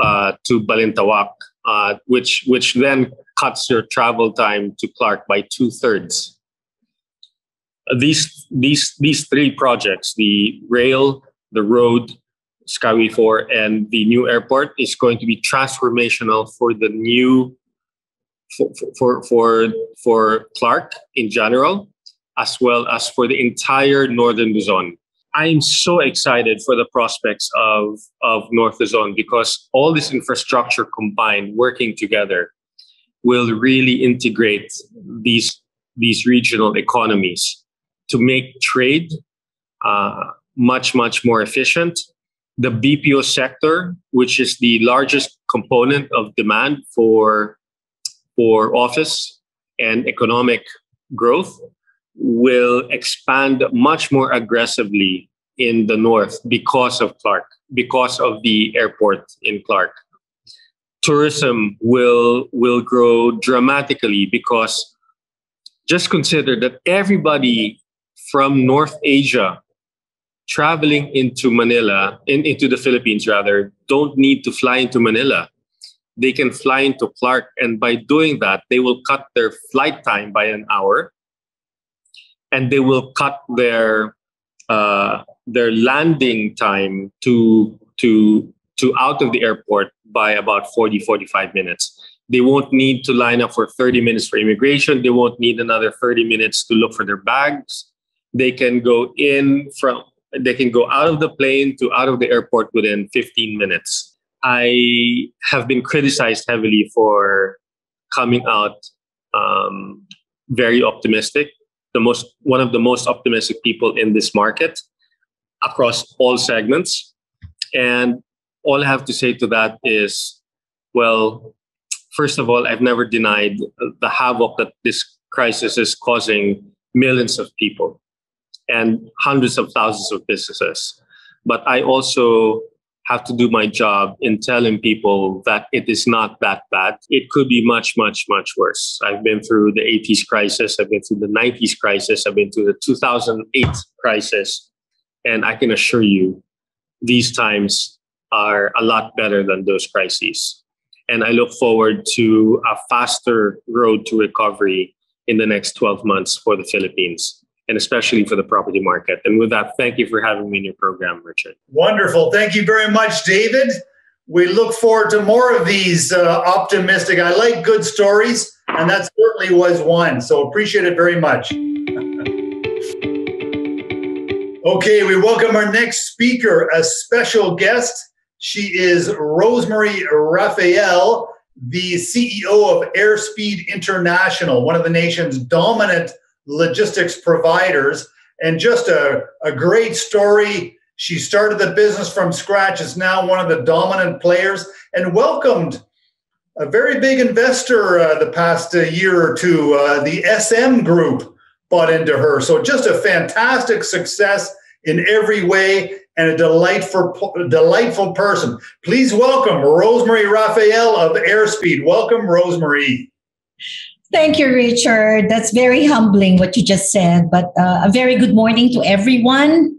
Balintawak, which then cuts your travel time to Clark by 2/3. These three projects, the rail, the road, Skyway 4, and the new airport, is going to be transformational for the new for Clark in general, as well as for the entire Northern Luzon. I'm so excited for the prospects of North Luzon, because all this infrastructure combined, working together, will really integrate these regional economies to make trade much more efficient. The BPO sector, which is the largest component of demand for office and economic growth, will expand much more aggressively in the north because of Clark, because of the airport in Clark. Tourism will grow dramatically, because just consider that everybody from North Asia traveling into Manila, into the Philippines rather, don't need to fly into Manila. They can fly into Clark, and by doing that, they will cut their flight time by an hour. And they will cut their landing time to to out of the airport by about 40-45 minutes. They won't need to line up for 30 minutes for immigration. They won't need another 30 minutes to look for their bags. They can go out of the plane to out of the airport within 15 minutes. I have been criticized heavily for coming out very optimistic, one of the most optimistic people in this market across all segments. And all I have to say to that is, well, first of all, I've never denied the havoc that this crisis is causing millions of people and hundreds of thousands of businesses. But I also have to do my job in telling people that it is not that bad. It could be much, much, much worse. I've been through the 80s crisis. I've been through the 90s crisis. I've been through the 2008 crisis. And I can assure you, these times are a lot better than those crises. And I look forward to a faster road to recovery in the next 12 months for the Philippines, and especially for the property market. And with that, thank you for having me in your program, Richard.
Wonderful. Thank you very much, David. We look forward to more of these optimistic. I like good stories, and that certainly was one. So appreciate it very much. Okay, we welcome our next speaker, a special guest. She is Rosemary Raphael, the CEO of Airspeed International, one of the nation's dominant logistics providers, and just a great story. She started the business from scratch, is now one of the dominant players, and welcomed a very big investor the past year or two. The SM Group bought into her. So just a fantastic success in every way, and a delightful person. Please welcome Rosemary Raphael of Airspeed. Welcome, Rosemary.
Thank you, Richard. That's very humbling what you just said, but a very good morning to everyone.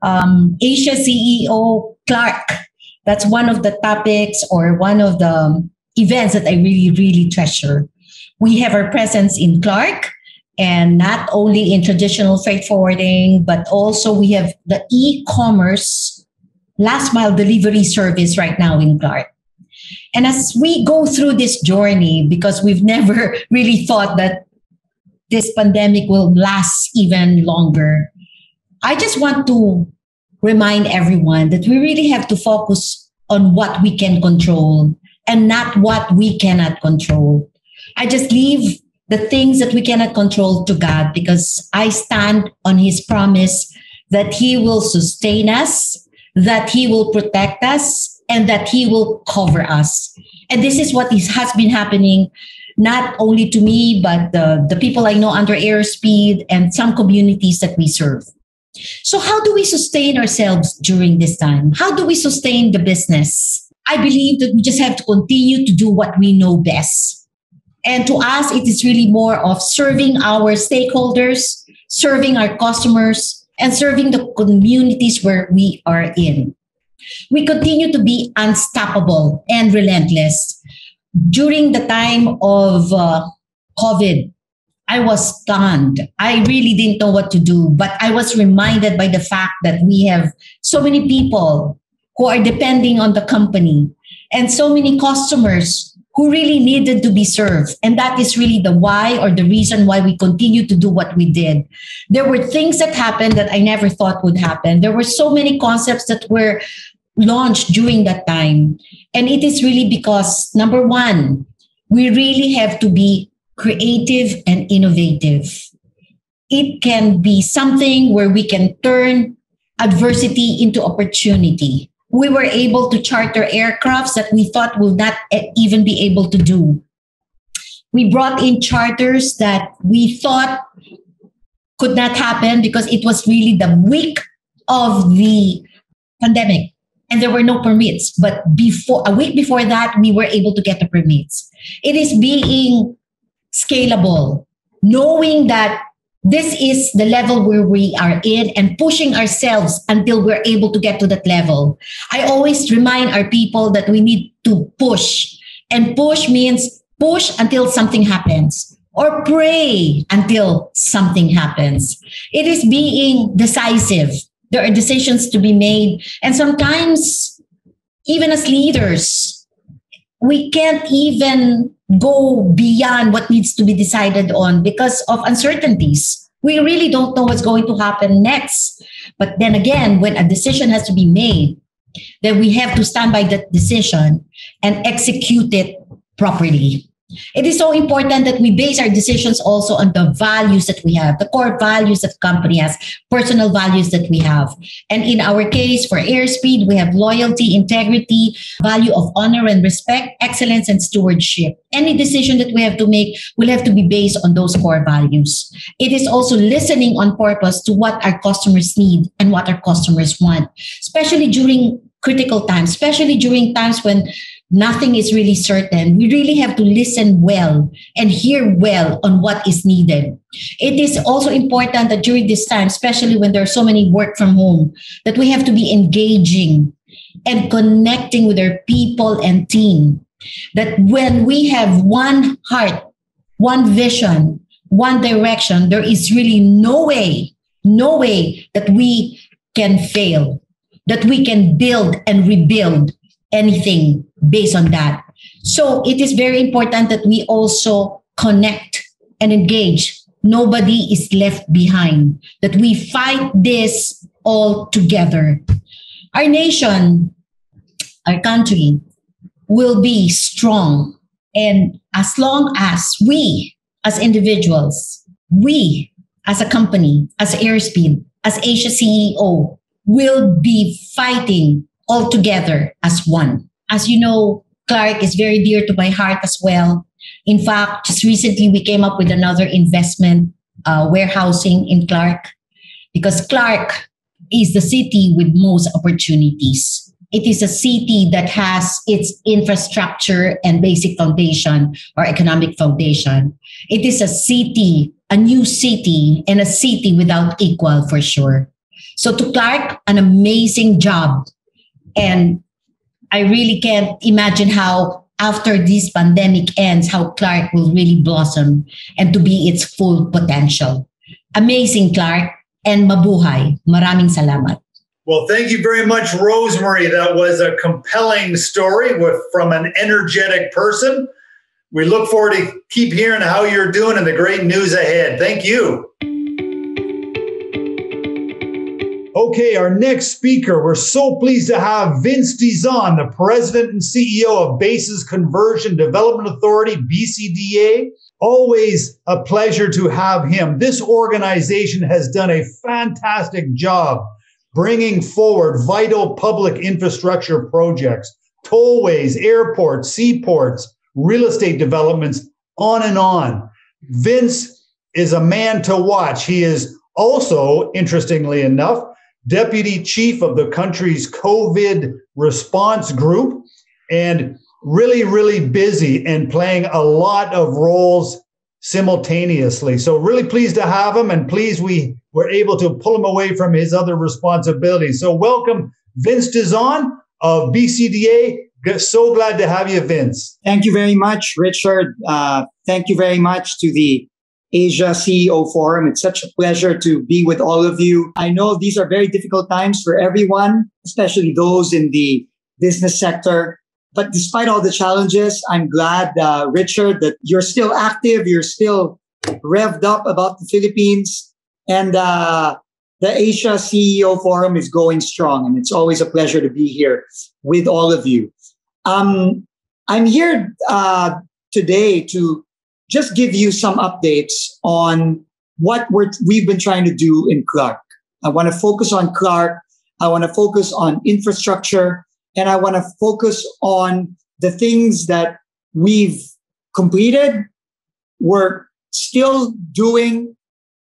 Asia CEO Clark, that's one of the topics or one of the events that I really, really treasure. We have our presence in Clark, and not only in traditional freight forwarding, but also we have the e-commerce last mile delivery service right now in Clark. And as we go through this journey, because we've never really thought that this pandemic will last even longer, I just want to remind everyone that we really have to focus on what we can control and not what we cannot control. I just leave the things that we cannot control to God, because I stand on His promise that He will sustain us, that He will protect us, and that He will cover us. And this is what has been happening, not only to me, but the people I know under Airspeed and some communities that we serve. So how do we sustain ourselves during this time? How do we sustain the business? I believe that we just have to continue to do what we know best. And to us, it is really more of serving our stakeholders, serving our customers, and serving the communities where we are in. We continue to be unstoppable and relentless. During the time of COVID, I was stunned. I really didn't know what to do, but I was reminded by the fact that we have so many people who are depending on the company and so many customers who really needed to be served. And that is really the why, or the reason why we continue to do what we did. There were things that happened that I never thought would happen. There were so many concepts that were launched during that time. And it is really because, number one, we really have to be creative and innovative. It can be something where we can turn adversity into opportunity. We were able to charter aircrafts that we thought would not even be able to do. We brought in charters that we thought could not happen because it was really the week of the pandemic and there were no permits. But a week before that, we were able to get the permits. It is being scalable, knowing that this is the level where we are in and pushing ourselves until we're able to get to that level. I always remind our people that we need to push. And push means push until something happens, or pray until something happens. It is being decisive. There are decisions to be made. And sometimes even as leaders, we can't even go beyond what needs to be decided on because of uncertainties. We really don't know what's going to happen next. But then again, when a decision has to be made, then we have to stand by that decision and execute it properly. It is so important that we base our decisions also on the values that we have, the core values that the company has, personal values that we have. And in our case, for Airspeed, we have loyalty, integrity, value of honor and respect, excellence and stewardship. Any decision that we have to make will have to be based on those core values. It is also listening on purpose to what our customers need and what our customers want, especially during critical times, especially during times when nothing is really certain. We really have to listen well and hear well on what is needed. It is also important that during this time, especially when there are so many work from home, that we have to be engaging and connecting with our people and team. That when we have one heart, one vision, one direction, there is really no way that we can fail, that we can build and rebuild anything based on that. So it is very important that we also connect and engage. Nobody is left behind, that we fight this all together. Our nation, our country will be strong. And as long as we as individuals, we as a company, as Airspeed, as Asia CEO, will be fighting all together as one. As you know, Clark is very dear to my heart as well. In fact, just recently we came up with another investment, warehousing in Clark, because Clark is the city with most opportunities. It is a city that has its infrastructure and basic foundation or economic foundation. It is a city, a new city, and a city without equal for sure. So to Clark, an amazing job. And I really can't imagine how after this pandemic ends, how Clark will really blossom and to be its full potential. Amazing, Clark, and mabuhay. Maraming salamat.
Well, thank you very much, Rosemary. That was a compelling story from an energetic person. We look forward to keep hearing how you're doing and the great news ahead. Thank you. Okay, our next speaker, we're so pleased to have Vince Dizon, the president and CEO of Bases Conversion Development Authority, BCDA. Always a pleasure to have him. This organization has done a fantastic job bringing forward vital public infrastructure projects, tollways, airports, seaports, real estate developments, on and on. Vince is a man to watch. He is also, interestingly enough, Deputy Chief of the country's COVID response group, and really, really busy and playing a lot of roles simultaneously. So really pleased to have him, and pleased we were able to pull him away from his other responsibilities. So welcome, Vince Dizon of BCDA. So glad to have you, Vince.
Thank you very much, Richard. Thank you very much to the Asia CEO Forum. It's such a pleasure to be with all of you. I know these are very difficult times for everyone, especially those in the business sector. But despite all the challenges, I'm glad, Richard, that you're still active, you're still revved up about the Philippines, and the Asia CEO Forum is going strong. And it's always a pleasure to be here with all of you. I'm here today to just give you some updates on what we've been trying to do in Clark. I want to focus on Clark. I want to focus on infrastructure. And I want to focus on the things that we've completed, we're still doing,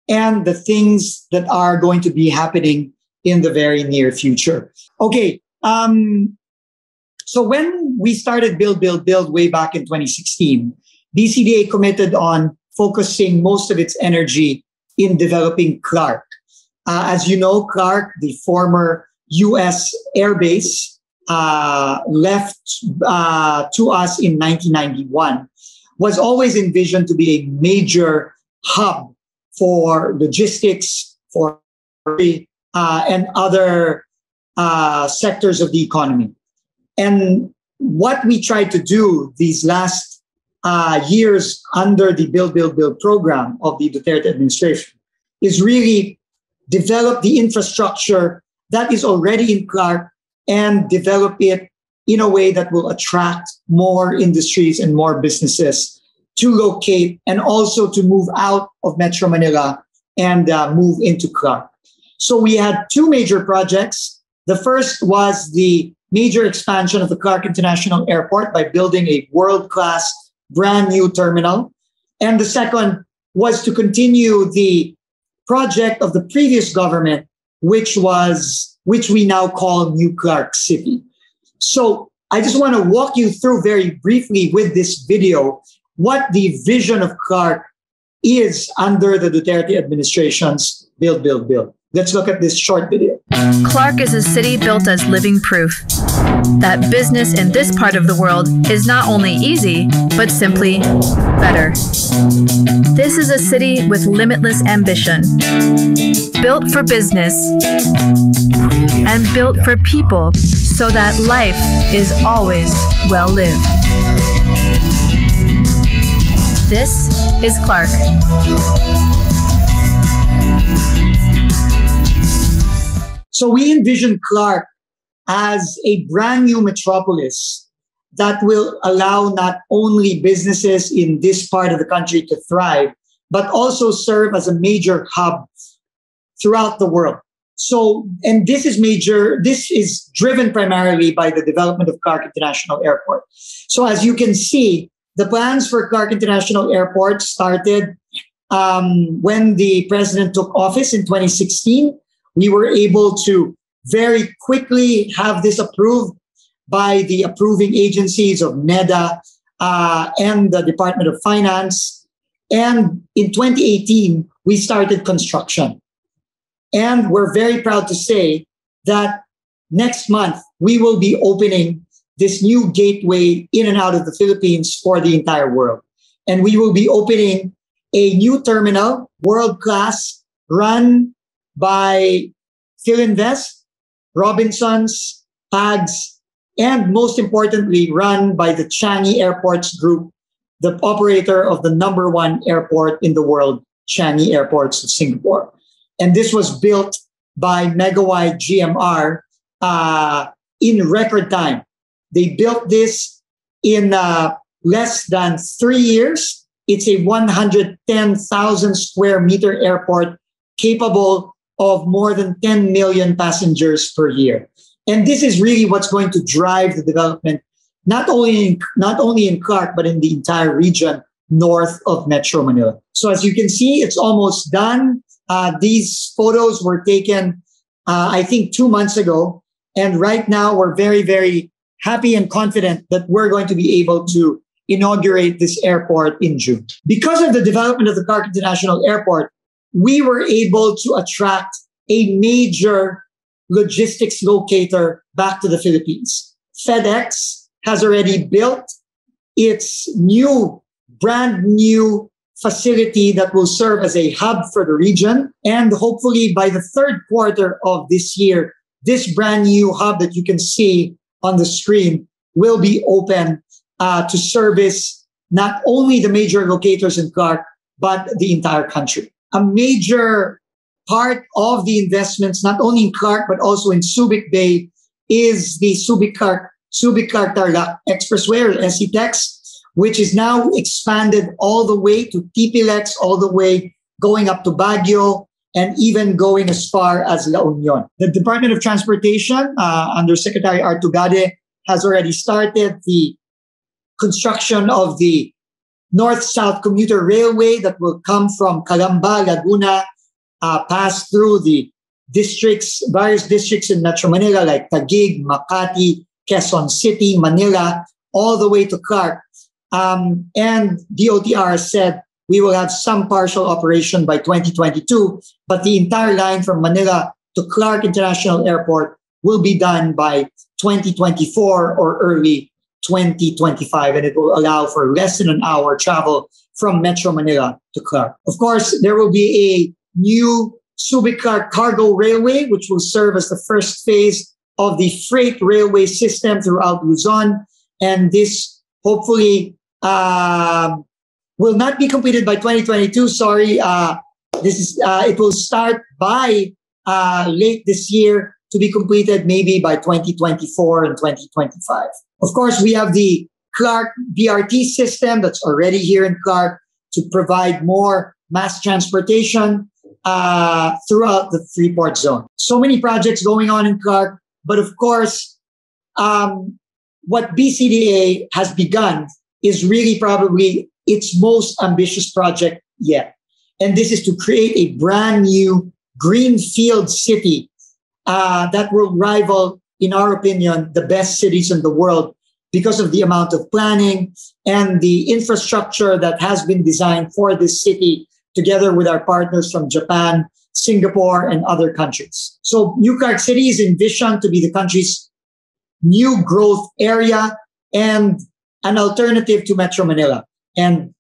and the things that are going to be happening in the very near future. Okay. So when we started Build way back in 2016, BCDA committed on focusing most of its energy in developing Clark. As you know, Clark, the former U.S. Air Base, left to us in 1991, was always envisioned to be a major hub for logistics, for and other sectors of the economy. And what we tried to do these last years under the Build, Build, Build program of the Duterte administration is really develop the infrastructure that is already in Clark and develop it in a way that will attract more industries and more businesses to locate and also to move out of Metro Manila and move into Clark. So we had two major projects. The first was the major expansion of the Clark International Airport by building a world-class brand new terminal. And the second was to continue the project of the previous government, which we now call New Clark City. So I just want to walk you through very briefly with this video what the vision of Clark is under the Duterte administration's Build, Build, Build. Let's look at this short video.
Clark is a city built as living proof that business in this part of the world is not only easy, but simply better. This is a city with limitless ambition, built for business and built for people so that life is always well lived. This is Clark.
So we envision Clark as a brand new metropolis that will allow not only businesses in this part of the country to thrive, but also serve as a major hub throughout the world. So, and this is driven primarily by the development of Clark International Airport. So as you can see, the plans for Clark International Airport started when the president took office in 2016. We were able to very quickly have this approved by the approving agencies of NEDA and the Department of Finance. And in 2018, we started construction. And we're very proud to say that next month, we will be opening this new gateway in and out of the Philippines for the entire world. And we will be opening a new terminal, world-class, run by Philinvest, Robinsons, PAGS, and most importantly, run by the Changi Airports Group, the operator of the #1 airport in the world, Changi Airports of Singapore. And this was built by Megawide GMR in record time. They built this in less than 3 years. It's a 110,000 square meter airport capable of more than 10 million passengers per year. And this is really what's going to drive the development, not only in Clark, but in the entire region north of Metro Manila. So as you can see, it's almost done. These photos were taken, I think, 2 months ago. And right now, we're very, very happy and confident that we're going to be able to inaugurate this airport in June. Because of the development of the Clark International Airport, we were able to attract a major logistics locator back to the Philippines. FedEx has already built its brand new facility that will serve as a hub for the region. And hopefully by the third quarter of this year, this brand new hub that you can see on the screen will be open to service not only the major locators in Clark, but the entire country. A major part of the investments, not only in Clark, but also in Subic Bay, is the Subic-Tarlac Expressway, or SETEX, which is now expanded all the way to TPLEX, all the way going up to Baguio, and even going as far as La Union. The Department of Transportation, under Secretary Artugade, has already started the construction of the North-South Commuter Railway that will come from Calamba, Laguna, pass through the various districts in Metro Manila like Taguig, Makati, Quezon City, Manila, all the way to Clark. And DOTR said we will have some partial operation by 2022, but the entire line from Manila to Clark International Airport will be done by 2024 or early 2025, and it will allow for less than an hour travel from Metro Manila to Clark. Of course, there will be a new Subic Clark Cargo Railway, which will serve as the first phase of the freight railway system throughout Luzon. And this hopefully will not be completed by 2022. Sorry, it will start by late this year to be completed maybe by 2024 and 2025. Of course, we have the Clark BRT system that's already here in Clark to provide more mass transportation throughout the Freeport zone. So many projects going on in Clark, but of course, what BCDA has begun is really probably its most ambitious project yet. And this is to create a brand new greenfield city that will rival, in our opinion, the best cities in the world because of the amount of planning and the infrastructure that has been designed for this city together with our partners from Japan, Singapore, and other countries. So New Clark City is envisioned to be the country's new growth area and an alternative to Metro Manila. And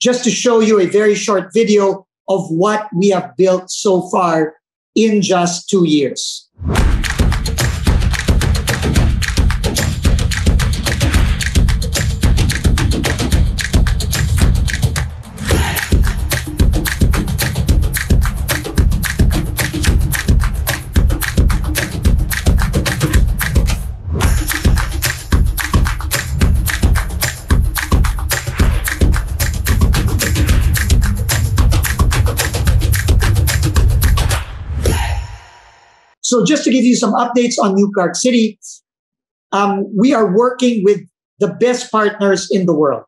just to show you a very short video of what we have built so far in just 2 years. So just to give you some updates on New Clark City, we are working with the best partners in the world.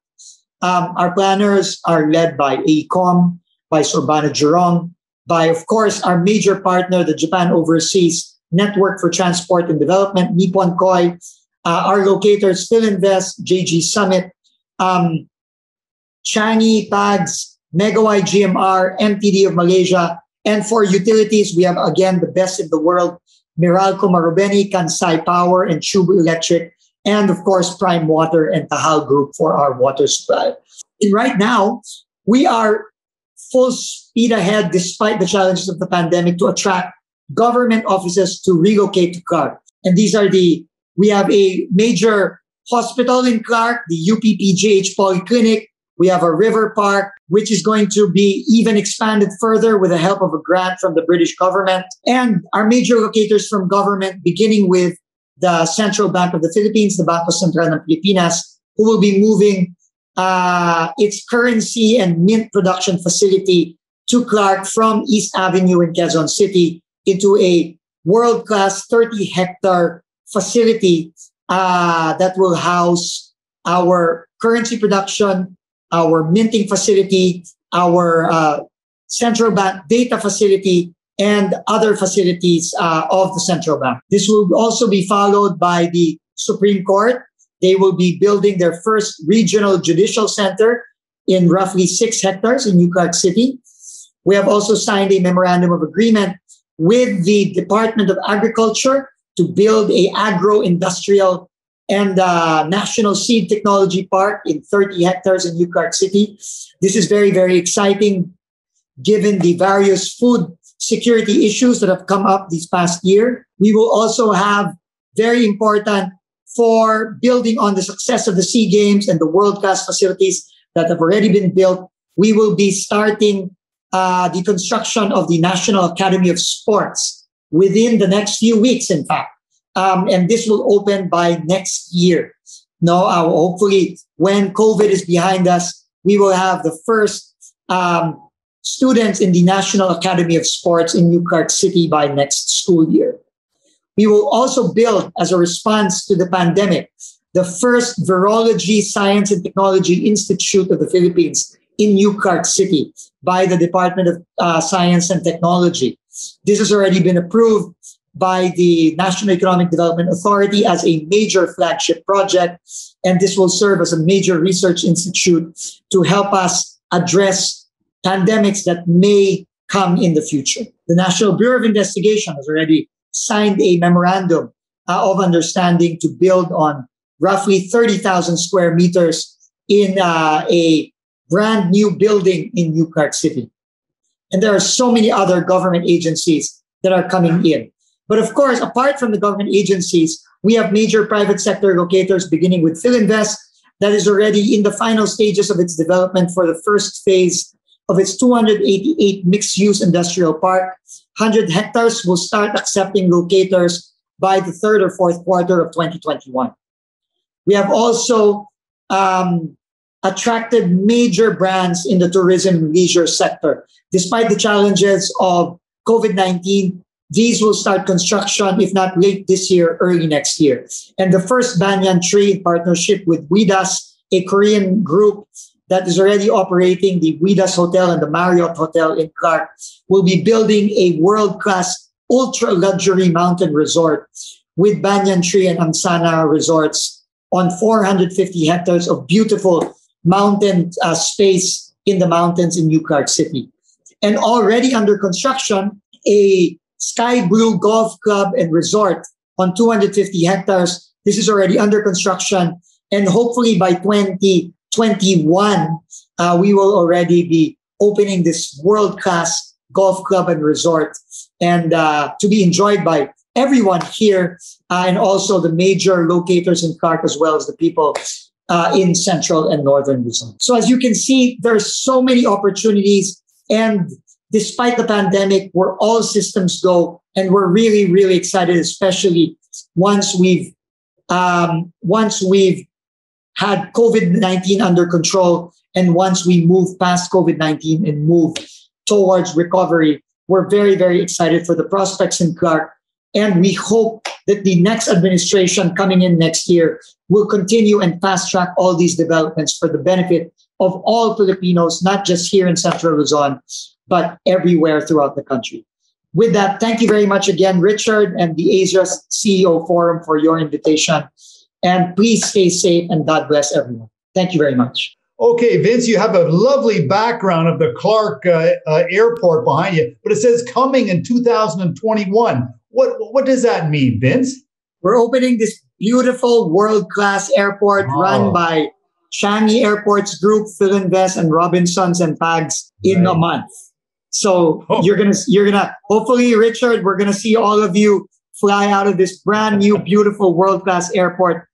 Our planners are led by AECOM, by Sorbana Jurong, by, of course, our major partner, the Japan Overseas Network for Transport and Development, Nippon Koi, our locators, Philinvest, JG Summit, Changi, PAGS, Megawai GMR, MTD of Malaysia. And for utilities, we have, again, the best in the world, Meralco Marubeni, Kansai Power, and Chubu Electric, and, of course, Prime Water and Tahal Group for our water supply. And right now, we are full speed ahead, despite the challenges of the pandemic, to attract government offices to relocate to Clark. And we have a major hospital in Clark, the UPPGH Polyclinic. We have a river park, which is going to be even expanded further with the help of a grant from the British government. And our major locators from government, beginning with the Central Bank of the Philippines, the Bangko Sentral ng Pilipinas, who will be moving its currency and mint production facility to Clark from East Avenue in Quezon City into a world-class 30-hectare facility that will house our currency production, our minting facility, our central bank data facility, and other facilities of the central bank. This will also be followed by the Supreme Court. They will be building their first regional judicial center in roughly 6 hectares in New Clark City. We have also signed a memorandum of agreement with the Department of Agriculture to build a agro-industrial and National Seed Technology Park in 30 hectares in New Clark City. This is very, very exciting given the various food security issues that have come up this past year. We will also have, very important for building on the success of the SEA Games and the world-class facilities that have already been built, we will be starting the construction of the National Academy of Sports within the next few weeks, in fact. And this will open by next year. Now, hopefully, when COVID is behind us, we will have the first students in the National Academy of Sports in New Clark City by next school year. We will also build, as a response to the pandemic, the first Virology Science and Technology Institute of the Philippines in New Clark City by the Department of Science and Technology. This has already been approved by the National Economic Development Authority as a major flagship project, and this will serve as a major research institute to help us address pandemics that may come in the future. The National Bureau of Investigation has already signed a memorandum of understanding to build on roughly 30,000 square meters in a brand new building in New Clark City. And there are so many other government agencies that are coming in. But of course, apart from the government agencies, we have major private sector locators, beginning with Philinvest, that is already in the final stages of its development for the first phase of its 288 mixed-use industrial park. 100 hectares will start accepting locators by the third or fourth quarter of 2021. We have also attracted major brands in the tourism and leisure sector. Despite the challenges of COVID-19, these will start construction, if not late this year, early next year. And the first banyan tree in partnership with Widas, a Korean group that is already operating the Widas Hotel and the Marriott Hotel in Clark, will be building a world-class ultra-luxury mountain resort with banyan tree and Amsana resorts on 450 hectares of beautiful mountain space in the mountains in New Clark City. And already under construction, a Sky Blue Golf Club and Resort on 250 hectares. This is already under construction. And hopefully by 2021, we will already be opening this world-class golf club and resort, and to be enjoyed by everyone here and also the major locators in Clark, as well as the people in Central and Northern Luzon. So as you can see, there's so many opportunities, and despite the pandemic, we're all systems go, and we're really, really excited, especially once we've had COVID-19 under control, and once we move past COVID-19 and move towards recovery. We're very, very excited for the prospects in Clark, and we hope that the next administration coming in next year will continue and fast track all these developments for the benefit of all Filipinos, not just here in Central Luzon, but everywhere throughout the country. With that, thank you very much again, Richard and the Asia CEO Forum, for your invitation. And please stay safe, and God bless everyone. Thank you very much.
Okay, Vince, you have a lovely background of the Clark airport behind you, but it says coming in 2021. What does that mean, Vince?
We're opening this beautiful world-class airport run by Changi Airports Group, Philinvest, and Robinsons and Pags in a month. So you're gonna hopefully, Richard, we're gonna see all of you fly out of this brand new, beautiful, world-class airport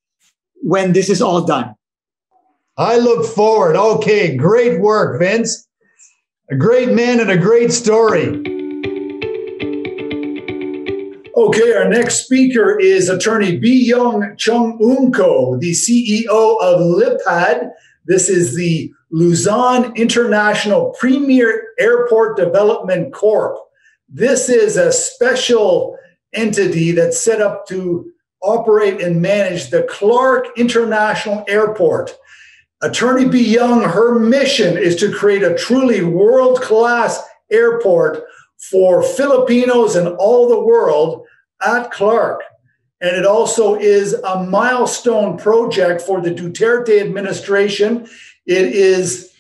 when this is all done.
I look forward. Okay, great work, Vince. A great man and a great story. Okay, our next speaker is attorney Byung Chung Unko, the CEO of LIPAD. This is the Luzon International Premier Airport Development Corp. This is a special entity that's set up to operate and manage the Clark International Airport. Attorney Byung, her mission is to create a truly world-class airport for Filipinos and all the world at Clark. And it also is a milestone project for the Duterte administration. It is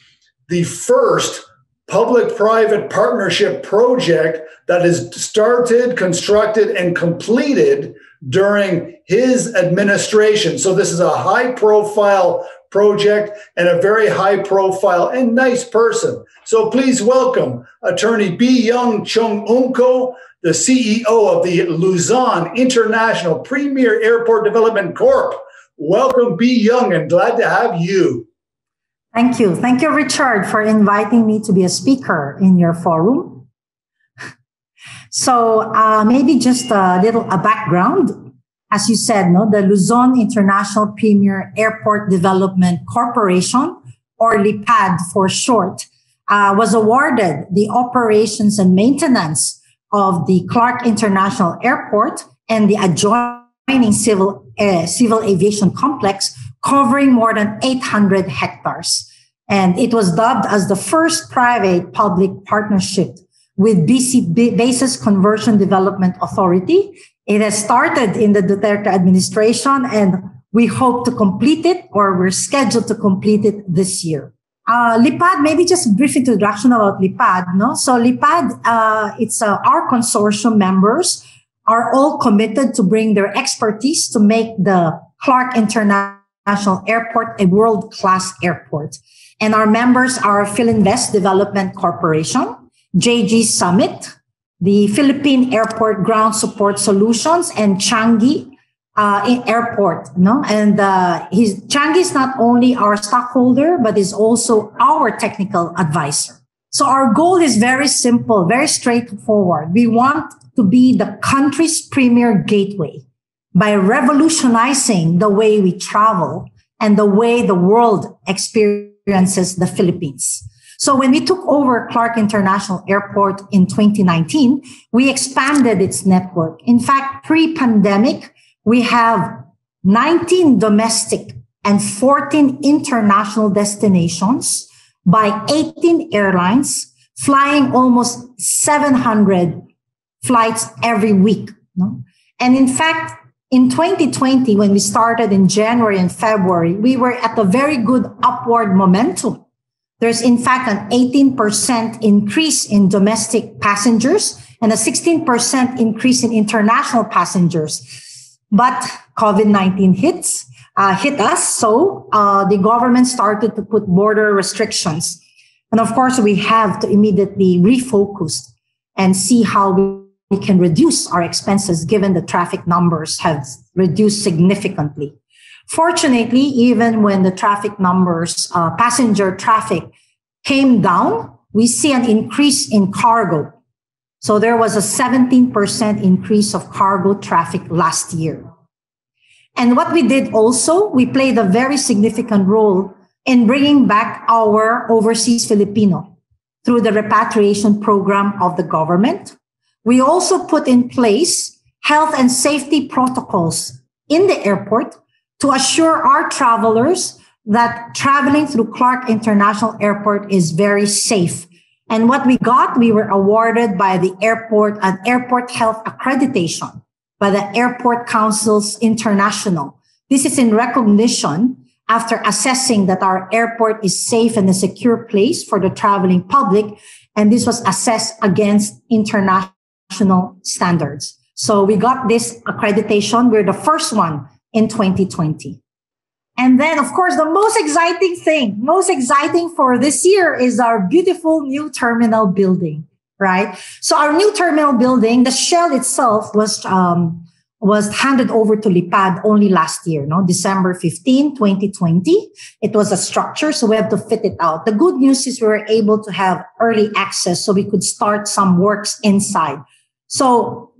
the first public-private partnership project that is started, constructed, and completed during his administration. So this is a high-profile project and a very high-profile and nice person. So please welcome attorney Byung Chung Unko, the CEO of the Luzon International Premier Airport Development Corp. Welcome, Byung, and glad to have you.
Thank you. Thank you, Richard, for inviting me to be a speaker in your forum. So maybe just a background. As you said, the Luzon International Premier Airport Development Corporation, or LIPAD for short, was awarded the operations and maintenance of the Clark International Airport and the adjoining civil aviation complex, covering more than 800 hectares. And it was dubbed as the first private-public partnership with Bases Conversion Development Authority. It has started in the Duterte administration, and we hope to complete it, or we're scheduled to complete it this year. LIPAD, maybe just a brief introduction about LIPAD. So LIPAD, it's our consortium members are all committed to bring their expertise to make the Clark International Airport a world-class airport. And our members are Philinvest Development Corporation, JG Summit, the Philippine Airport Ground Support Solutions, and Changi Airport. No? And Changi is not only our stockholder, but is also our technical advisor. So our goal is very simple, very straightforward. We want to be the country's premier gateway by revolutionizing the way we travel and the way the world experiences the Philippines. So when we took over Clark International Airport in 2019, we expanded its network. In fact, pre-pandemic, we have 19 domestic and 14 international destinations by 18 airlines, flying almost 700 flights every week. No? And in fact, in 2020, when we started in January and February, we were at a very good upward momentum. There's in fact an 18% increase in domestic passengers and a 16% increase in international passengers. But COVID-19 hit us. So the government started to put border restrictions. And of course, we have to immediately refocus and see how we can reduce our expenses given the traffic numbers have reduced significantly. Fortunately, even when the traffic numbers, passenger traffic came down, we see an increase in cargo. So there was a 17% increase of cargo traffic last year. And what we did also, we played a very significant role in bringing back our overseas Filipino through the repatriation program of the government. We also put in place health and safety protocols in the airport to assure our travelers that traveling through Clark International Airport is very safe. And what we got, we were awarded by the airport an airport health accreditation by the Airport Councils International. This is in recognition after assessing that our airport is safe and a secure place for the traveling public. And this was assessed against international standards. So we got this accreditation. We're the first one in 2020. And then, of course, the most exciting for this year is our beautiful new terminal building, right? So our new terminal building, the shell itself was handed over to Lipad only last year, December 15, 2020. It was a structure, so we have to fit it out. The good news is we were able to have early access so we could start some works inside. So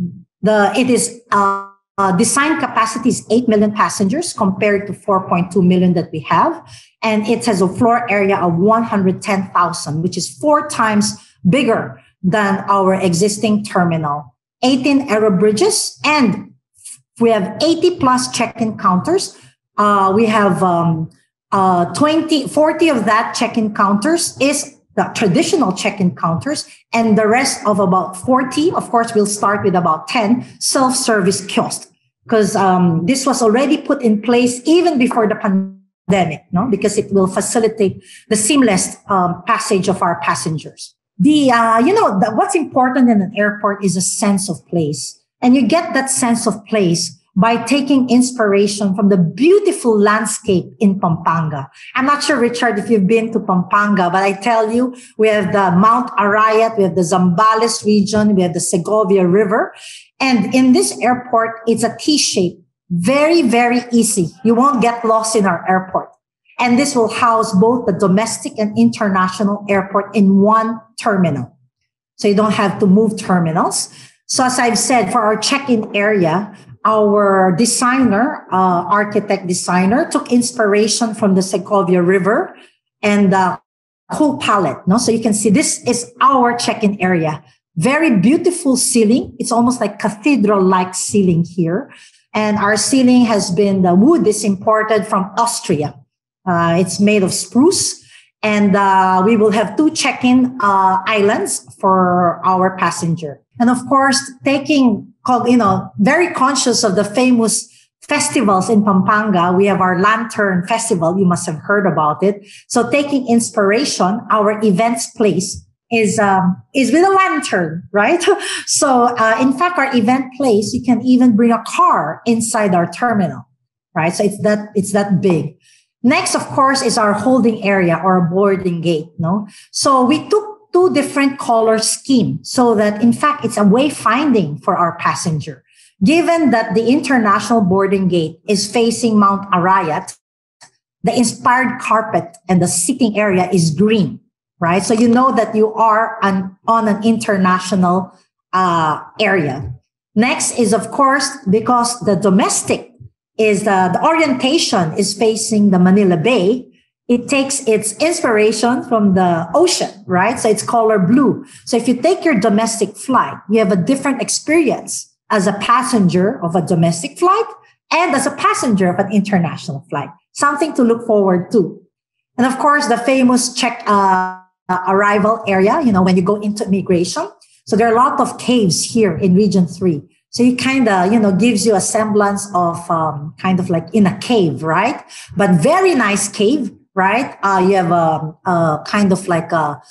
design capacity is 8 million passengers compared to 4.2 million that we have. And it has a floor area of 110,000, which is 4 times bigger than our existing terminal. 18 aero bridges, and we have 80 plus check-in counters. We have 40 of that check-in counters is the traditional check-in counters, and the rest of about 40, of course, we'll start with about 10 self-service kiosks, because this was already put in place even before the pandemic, because it will facilitate the seamless passage of our passengers. What's important in an airport is a sense of place, and you get that sense of place by taking inspiration from the beautiful landscape in Pampanga. I'm not sure, Richard, if you've been to Pampanga, but I tell you, we have the Mount Arayat, we have the Zambales region, we have the Segovia River. And in this airport, it's a T-shape, very, very easy. You won't get lost in our airport. And this will house both the domestic and international airport in one terminal. So you don't have to move terminals. So as I've said, for our check-in area, our architect designer, took inspiration from the Segovia River and the whole palette. So you can see this is our check-in area. Very beautiful ceiling. It's almost like cathedral-like ceiling here. And our ceiling the wood is imported from Austria. It's made of spruce. And we will have 2 check-in islands for our passenger. And of course, very conscious of the famous festivals in Pampanga. We have our Lantern Festival. You must have heard about it. So taking inspiration, our events place is with a lantern, right? So in fact, our event place, you can even bring a car inside our terminal, right? So it's that big. Next, of course, is our holding area or boarding gate. So we took two different color scheme so that, in fact, it's a wayfinding for our passenger. Given that the international boarding gate is facing Mount Arayat, the inspired carpet and the sitting area is green, right? So you know that you are on an international area. Next is, of course, because the domestic is the orientation is facing the Manila Bay, it takes its inspiration from the ocean, right? So it's color blue. So if you take your domestic flight, you have a different experience as a passenger of a domestic flight and as a passenger of an international flight. Something to look forward to. And of course, the famous check arrival area, when you go into immigration. So there are a lot of caves here in Region 3. So you kind of, gives you a semblance of kind of like in a cave, right? But very nice cave, right? You have a kind of like a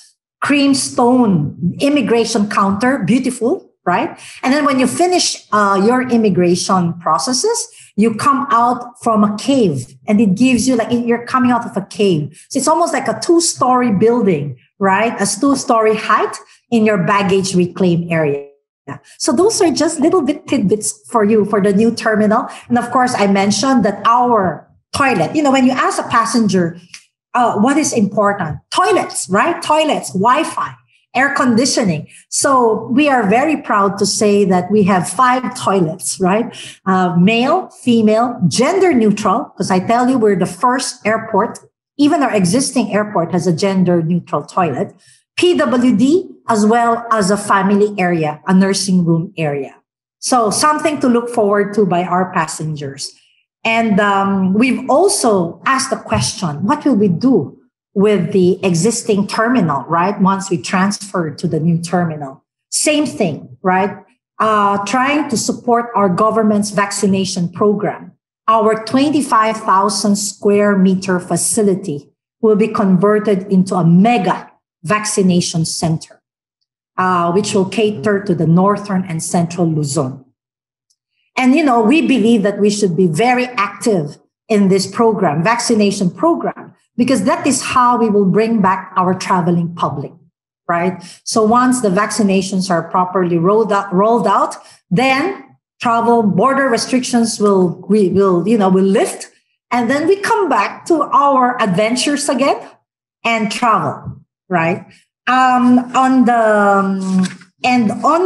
cream stone immigration counter, beautiful, right? And then when you finish your immigration processes, you come out from a cave and it gives you like you're coming out of a cave. So it's almost like a 2-story building, right? A 2-story height in your baggage reclaim area. So those are just little bit tidbits for you for the new terminal. And of course, I mentioned that our toilet, when you ask a passenger, what is important? Toilets, right? Toilets, Wi-Fi, air conditioning. So we are very proud to say that we have 5 toilets, right? Male, female, gender neutral, because I tell you, we're the first airport. Even our existing airport has a gender neutral toilet. PWD, as well as a family area, a nursing room area. So something to look forward to by our passengers. And we've also asked the question, what will we do with the existing terminal, right? Once we transfer to the new terminal. Same thing, right? Trying to support our government's vaccination program. Our 25,000 square meter facility will be converted into a mega vaccination center, which will cater to the northern and central Luzon. And, we believe that we should be very active in this program, vaccination program, because that is how we will bring back our traveling public, right? So once the vaccinations are properly rolled out, then travel border restrictions will lift. And then we come back to our adventures again and travel. Right. On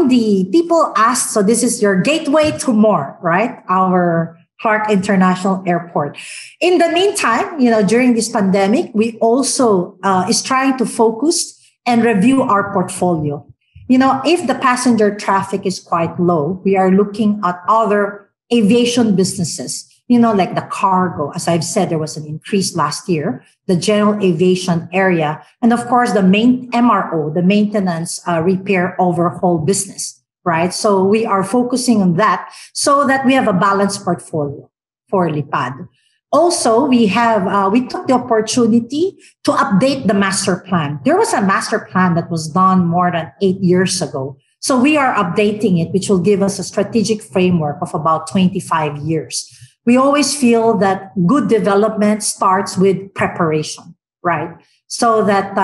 the people asked, so this is your gateway to more, right? Our Clark International Airport. In the meantime, during this pandemic, we also is trying to focus and review our portfolio. If the passenger traffic is quite low, we are looking at other aviation businesses. Like the cargo, as I've said, there was an increase last year, the general aviation area, and of course, the main MRO, the maintenance, repair, overhaul business, right? So we are focusing on that so that we have a balanced portfolio for Lipad. Also, we took the opportunity to update the master plan. There was a master plan that was done more than 8 years ago. So we are updating it, which will give us a strategic framework of about 25 years. We always feel that good development starts with preparation, right? So that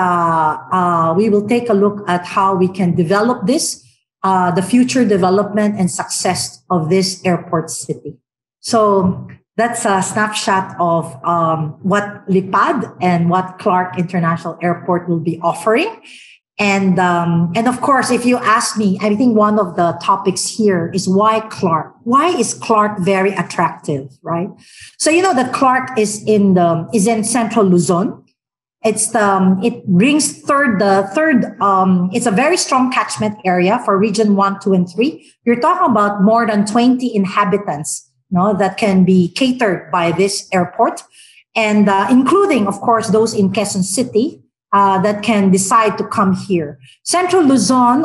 we will take a look at how we can develop this, the future development and success of this airport city. So that's a snapshot of what Lipad and what Clark International Airport will be offering. And of course, if you ask me, I think one of the topics here is why Clark? Why is Clark very attractive, right? So that Clark is in central Luzon. It's it brings it's a very strong catchment area for region 1, 2, and 3. You're talking about more than 20 inhabitants, that can be catered by this airport, and including, of course, those in Quezon City. That can decide to come here. Central Luzon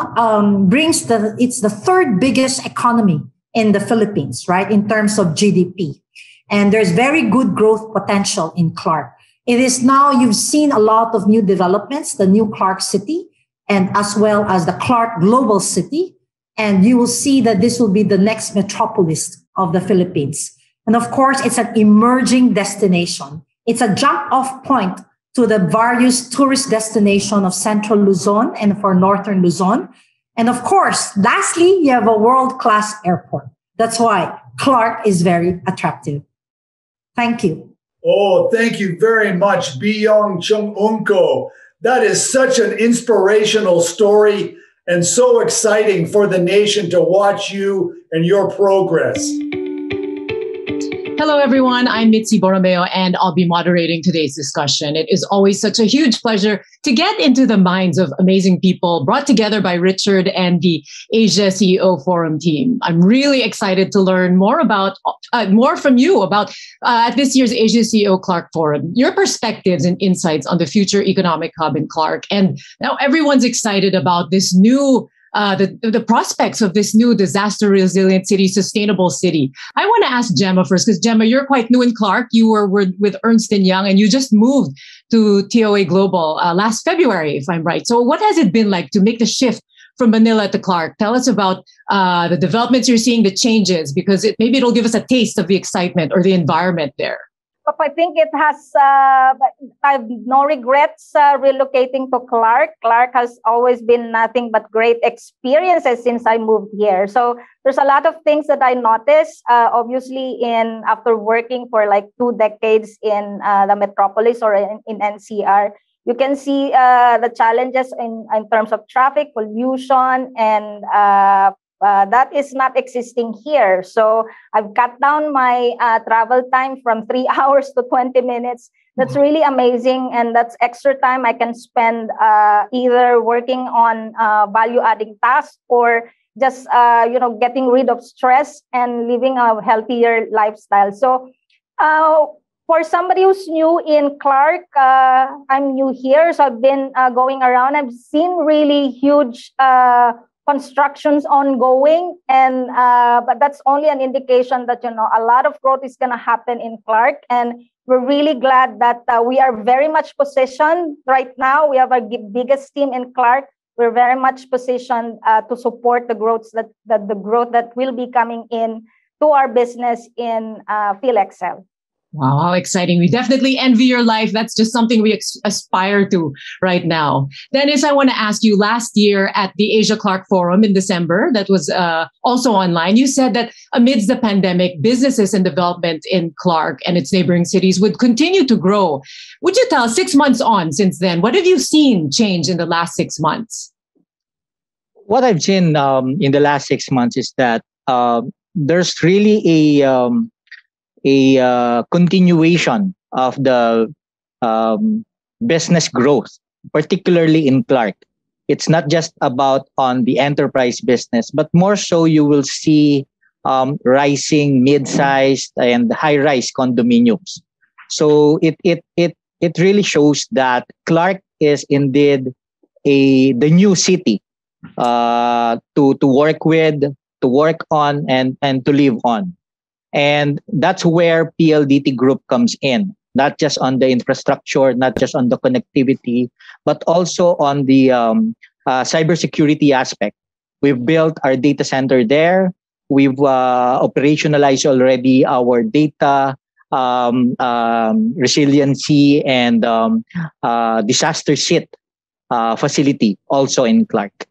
it's the 3rd biggest economy in the Philippines, right, in terms of GDP. And there's very good growth potential in Clark. It is now, you've seen a lot of new developments, the new Clark City, and as well as the Clark Global City. And you will see that this will be the next metropolis of the Philippines. And of course, it's an emerging destination. It's a jump-off point to the various tourist destinations of Central Luzon and for Northern Luzon. And of course, lastly, you have a world-class airport. That's why Clark is very attractive. Thank you.
Oh, thank you very much, Biyong Chung Unko. That is such an inspirational story and so exciting for the nation to watch you and your progress.
Hello, everyone. I'm Mitzi Borromeo, and I'll be moderating today's discussion. It is always such a huge pleasure to get into the minds of amazing people brought together by Richard and the Asia CEO Forum team. I'm really excited to learn more from you about at this year's Asia CEO Clark Forum, your perspectives and insights on the future economic hub in Clark. And now everyone's excited about this new the prospects of this new disaster resilient city, sustainable city. I want to ask Gemma first, because Gemma, you're quite new in Clark. You were with Ernst & Young and you just moved to TOA Global last February, if I'm right. So what has it been like to make the shift from Manila to Clark? Tell us about the developments you're seeing, the changes, because maybe it'll give us a taste of the excitement or the environment there.
I think it has, I have no regrets relocating to Clark. Clark has always been nothing but great experiences since I moved here. So there's a lot of things that I noticed, obviously, after working for like 2 decades in the metropolis or in NCR. You can see the challenges in terms of traffic, pollution, and that is not existing here. So I've cut down my travel time from 3 hours to 20 minutes. That's really amazing. And that's extra time I can spend either working on value-adding tasks or just, getting rid of stress and living a healthier lifestyle. So for somebody who's new in Clark, I'm new here. So I've been going around. I've seen really huge constructions ongoing, and but that's only an indication that a lot of growth is going to happen in Clark, and we're really glad that we are very much positioned right now. We have our biggest team in Clark. We're very much positioned to support the growth that will be coming in to our business in PhilExcel.
Wow, how exciting. We definitely envy your life. That's just something we aspire to right now. Dennis, I want to ask you, last year at the Asia Clark Forum in December, that was also online, you said that amidst the pandemic, businesses and development in Clark and its neighboring cities would continue to grow. Would you tell, 6 months on since then, what have you seen change in the last 6 months?
What I've seen in the last 6 months is that there's really a continuation of the business growth, particularly in Clark. It's not just about on the enterprise business, but more so you will see rising mid-sized and high-rise condominiums. So it really shows that Clark is indeed the new city to work with, to work on, and to live on. And that's where PLDT Group comes in, not just on the infrastructure, not just on the connectivity, but also on the cybersecurity aspect. We've built our data center there. We've operationalized already our data resiliency and disaster sit facility also in Clark.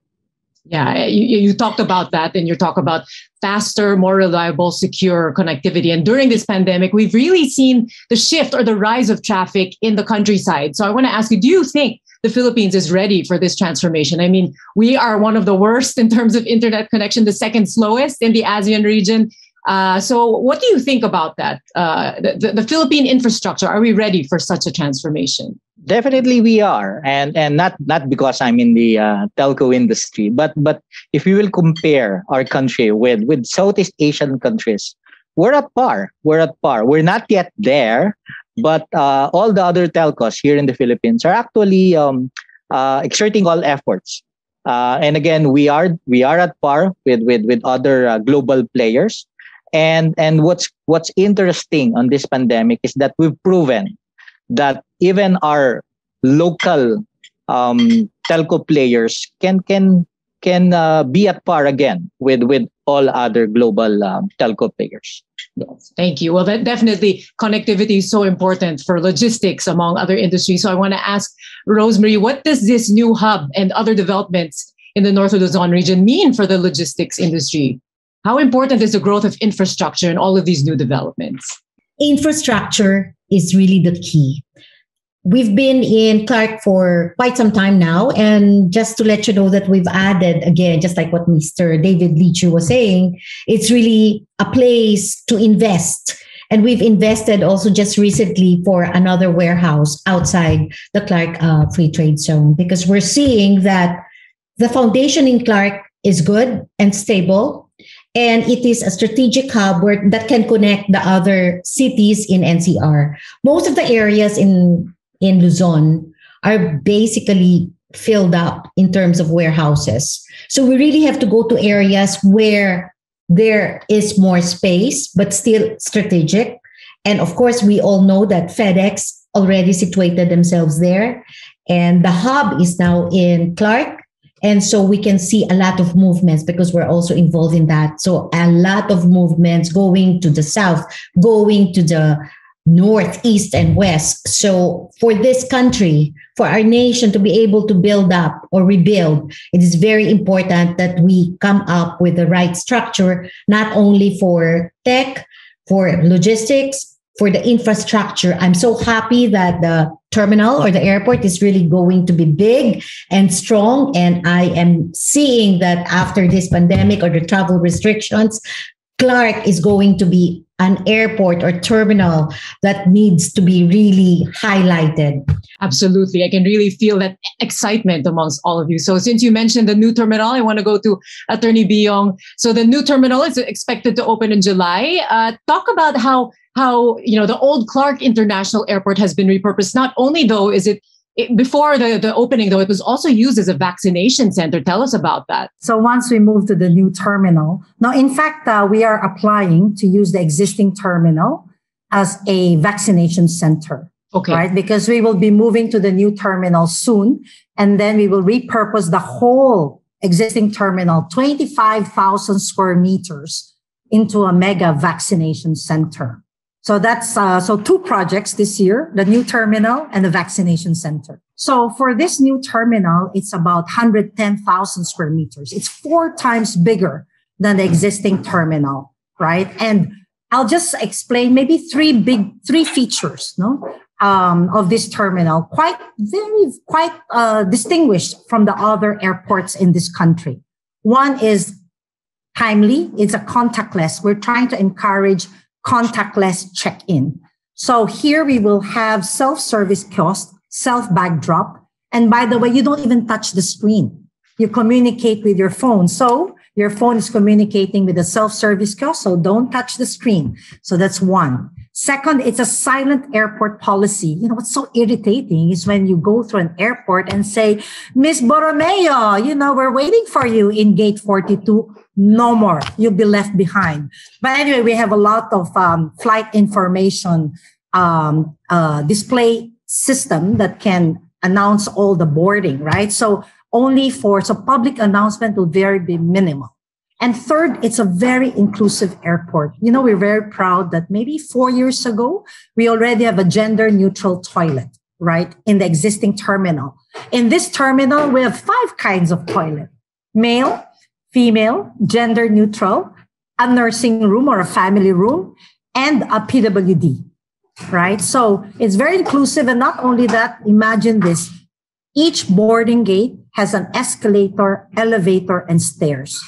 Yeah, you talked about that, and you talk about faster, more reliable, secure connectivity. And during this pandemic, we've really seen the shift or the rise of traffic in the countryside. So I want to ask you, do you think the Philippines is ready for this transformation? I mean, we are one of the worst in terms of internet connection, the second slowest in the ASEAN region. So what do you think about that? The Philippine infrastructure, are we ready for such a transformation?
Definitely we are, and not because I'm in the telco industry, but if we will compare our country with Southeast Asian countries, we're at par. We're not yet there, but all the other telcos here in the Philippines are actually exerting all efforts. And again, we are at par with other global players. And what's interesting on this pandemic is that we've proven that even our local telco players can be at par again with all other global telco players.
Yes, thank you. Well, that definitely connectivity is so important for logistics among other industries. So I want to ask Rosemary, what does this new hub and other developments in the North Luzon region mean for the logistics industry? How important is the growth of infrastructure and all of these new developments?
Infrastructure is really the key. We've been in Clark for quite some time now. And just to let you know that we've added, again, just like what Mr. David Lee Chu was saying, it's really a place to invest. And we've invested also just recently for another warehouse outside the Clark Free Trade Zone, because we're seeing that the foundation in Clark is good and stable. And it is a strategic hub that can connect the other cities in NCR. Most of the areas in Luzon are basically filled up in terms of warehouses. So we really have to go to areas where there is more space, but still strategic. And of course, we all know that FedEx already situated themselves there. And the hub is now in Clark. And so we can see a lot of movements because we're also involved in that. So a lot of movements going to the south, going to the north, east, and west. So for this country, for our nation to be able to build up or rebuild, it is very important that we come up with the right structure, not only for tech, for logistics, for the infrastructure. I'm so happy that the terminal or the airport is really going to be big and strong. And I am seeing that after this pandemic or the travel restrictions, Clark is going to be an airport or terminal that needs to be really highlighted.
Absolutely. I can really feel that excitement amongst all of you. So since you mentioned the new terminal, I want to go to Attorney Biyong. So the new terminal is expected to open in July. Talk about how the old Clark International Airport has been repurposed. Not only though is it before the opening, though, it was also used as a vaccination center. Tell us about that.
So once we move to the new terminal, now, in fact, we are applying to use the existing terminal as a vaccination center.
Okay.
Right? Because we will be moving to the new terminal soon. And then we will repurpose the whole existing terminal, 25,000 square meters, into a mega vaccination center. So that's two projects this year, the new terminal and the vaccination center. So for this new terminal, it's about 110,000 square meters. It's 4 times bigger than the existing terminal, right? And I'll just explain maybe three features, of this terminal, quite distinguished from the other airports in this country. One is timely. It's a contactless. We're trying to encourage contactless check-in. So here we will have self-service kiosk, self-bag drop. And by the way, you don't even touch the screen. You communicate with your phone. So your phone is communicating with the self-service kiosk, so don't touch the screen. So that's one. Second, it's a silent airport policy. What's so irritating is when you go through an airport and say, Miss Borromeo, we're waiting for you in gate 42. No more. You'll be left behind. But anyway, we have a lot of flight information display system that can announce all the boarding, right? So public announcement will be minimal. And third, it's a very inclusive airport. We're very proud that maybe 4 years ago, we already have a gender neutral toilet, right? In the existing terminal. In this terminal, we have 5 kinds of toilet: male, female, gender neutral, a nursing room or a family room, and a PWD, right? So it's very inclusive. And not only that, imagine this. Each boarding gate has an escalator, elevator, and stairs.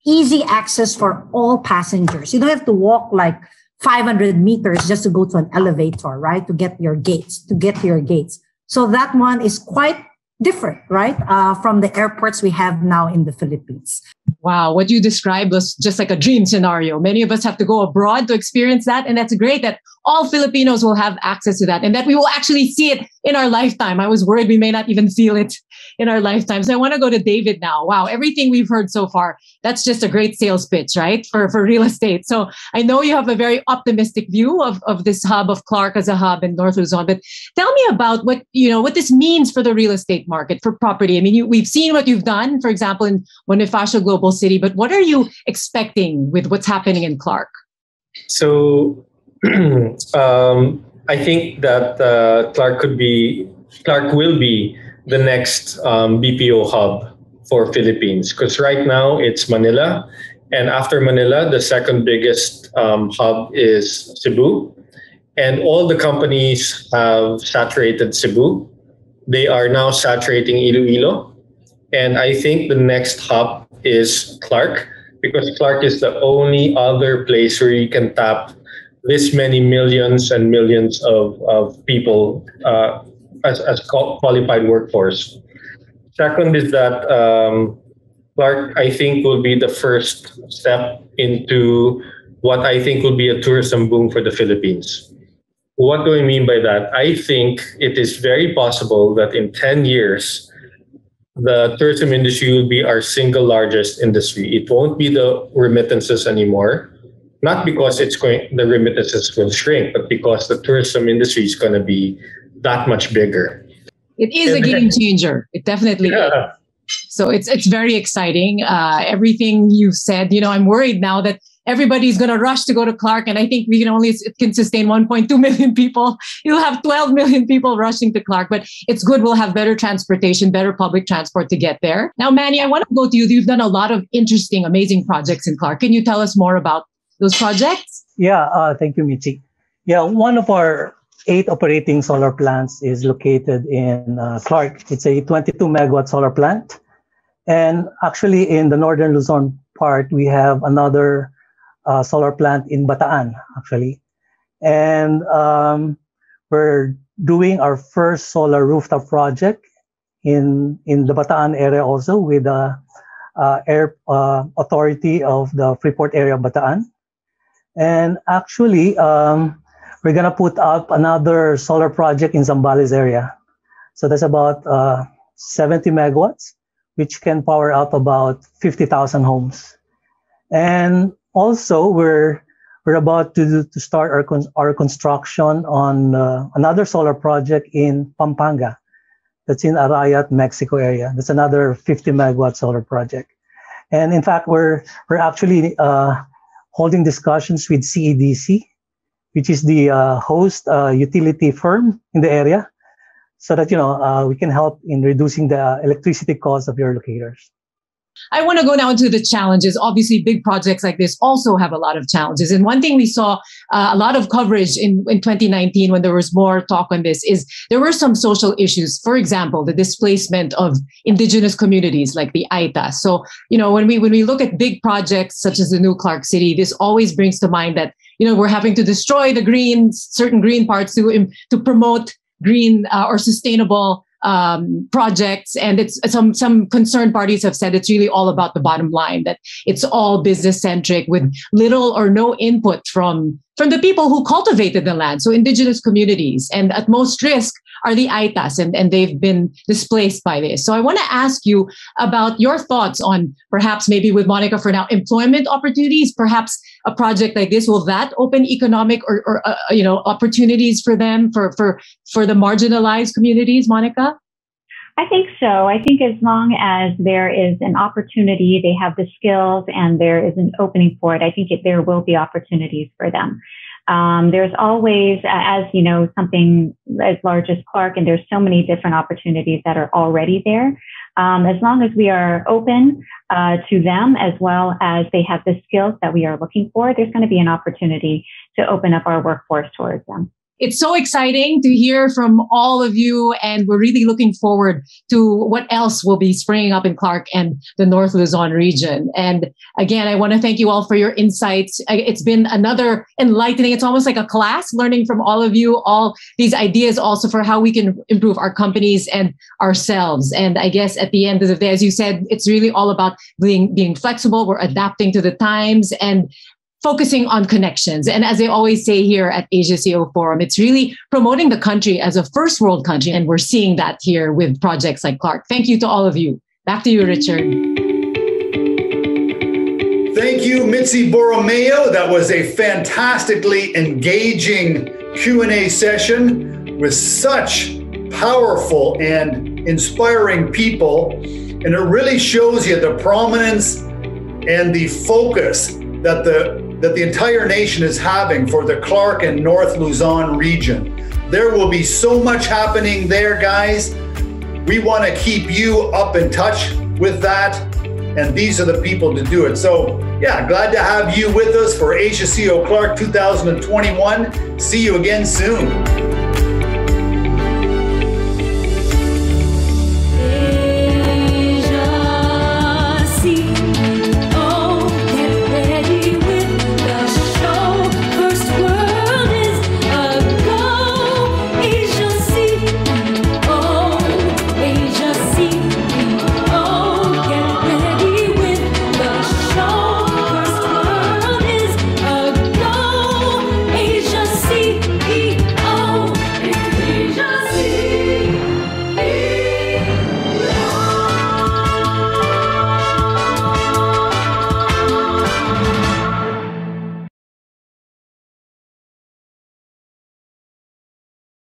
Easy access for all passengers. You don't have to walk like 500 meters just to go to an elevator, right? To get to your gates. So that one is quite different, right? From the airports we have now in the Philippines.
Wow, what you described was just like a dream scenario. Many of us have to go abroad to experience that. And that's great that all Filipinos will have access to that and that we will actually see it in our lifetime. I was worried we may not even feel it in our lifetimes. I want to go to David now. Wow, everything we've heard so far, that's just a great sales pitch, right? For real estate. So I know you have a very optimistic view of this hub of Clark as a hub in North Luzon, but tell me about what this means for the real estate market, for property. I mean, we've seen what you've done, for example, in Bonifacio Global City, but what are you expecting with what's happening in Clark?
So I think that Clark will be the next BPO hub for Philippines, because right now it's Manila, and after Manila, the second biggest hub is Cebu, and all the companies have saturated Cebu. They are now saturating Iloilo, and I think the next hub is Clark, because Clark is the only other place where you can tap this many millions and millions of people as qualified workforce. Second is that Clark, I think, will be the first step into what I think will be a tourism boom for the Philippines. What do I mean by that? I think it is very possible that in 10 years, the tourism industry will be our single largest industry. It won't be the remittances anymore. Not because the remittances will shrink, but because the tourism industry is going to be that much bigger.
It is a game changer. It definitely is. So it's very exciting. Everything you've said, I'm worried now that everybody's going to rush to go to Clark, and I think it can sustain 1.2 million people. You'll have 12 million people rushing to Clark, but it's good. We'll have better transportation, better public transport to get there. Now, Manny, I want to go to you. You've done a lot of interesting, amazing projects in Clark. Can you tell us more about those projects?
Yeah, thank you, Michi. Yeah, one of our 8 operating solar plants is located in Clark. It's a 22 megawatt solar plant. And actually, in the northern Luzon part, we have another solar plant in Bataan, actually. And we're doing our first solar rooftop project in the Bataan area also with the air authority of the Freeport area of Bataan. And actually, we're going to put up another solar project in Zambales area. So that's about 70 megawatts, which can power up about 50,000 homes. And also, we're about to start our construction on another solar project in Pampanga. That's in Arayat, Mexico area. That's another 50 megawatt solar project. And in fact, we're actually holding discussions with CEDC, which is the host utility firm in the area, so that we can help in reducing the electricity cost of your locators.
I want to go now into the challenges. Obviously, big projects like this also have a lot of challenges. And one thing we saw a lot of coverage in 2019 when there was more talk on this is there were some social issues. For example, the displacement of indigenous communities like the Aitas. So, when we look at big projects such as the new Clark City, this always brings to mind that, we're having to destroy the certain green parts to promote green or sustainable projects. And it's some concerned parties have said it's really all about the bottom line, that it's all business centric with little or no input from the people who cultivated the land. So indigenous communities, and at most risk are the Aitas, and they've been displaced by this. So I want to ask you about your thoughts on, perhaps maybe with Monica for now, employment opportunities. Perhaps a project like this, will that open economic or opportunities for them, for the marginalized communities, Monica?
I think so. I think as long as there is an opportunity, they have the skills, and there is an opening for it, I think there will be opportunities for them. There's always, as you know, something as large as Clark, and there's so many different opportunities that are already there. As long as we are open to them, as well as they have the skills that we are looking for, there's going to be an opportunity to open up our workforce towards them.
It's so exciting to hear from all of you, and we're really looking forward to what else will be springing up in Clark and the North Luzon region. And again, I want to thank you all for your insights. It's been another enlightening, it's almost like a class, learning from all of you, all these ideas also for how we can improve our companies and ourselves. And I guess at the end of the day, as you said, it's really all about being flexible. We're adapting to the times, and focusing on connections. And as I always say here at Asia CEO Forum, it's really promoting the country as a first world country. And we're seeing that here with projects like Clark. Thank you to all of you. Back to you, Richard.
Thank you, Mitzi Borromeo. That was a fantastically engaging Q&A session with such powerful and inspiring people. And it really shows you the prominence and the focus that the entire nation is having for the Clark and North Luzon region. There will be so much happening there, guys. We want to keep you up in touch with that, and these are the people to do it. So yeah, glad to have you with us for Asia CEO Clark 2021. See you again soon.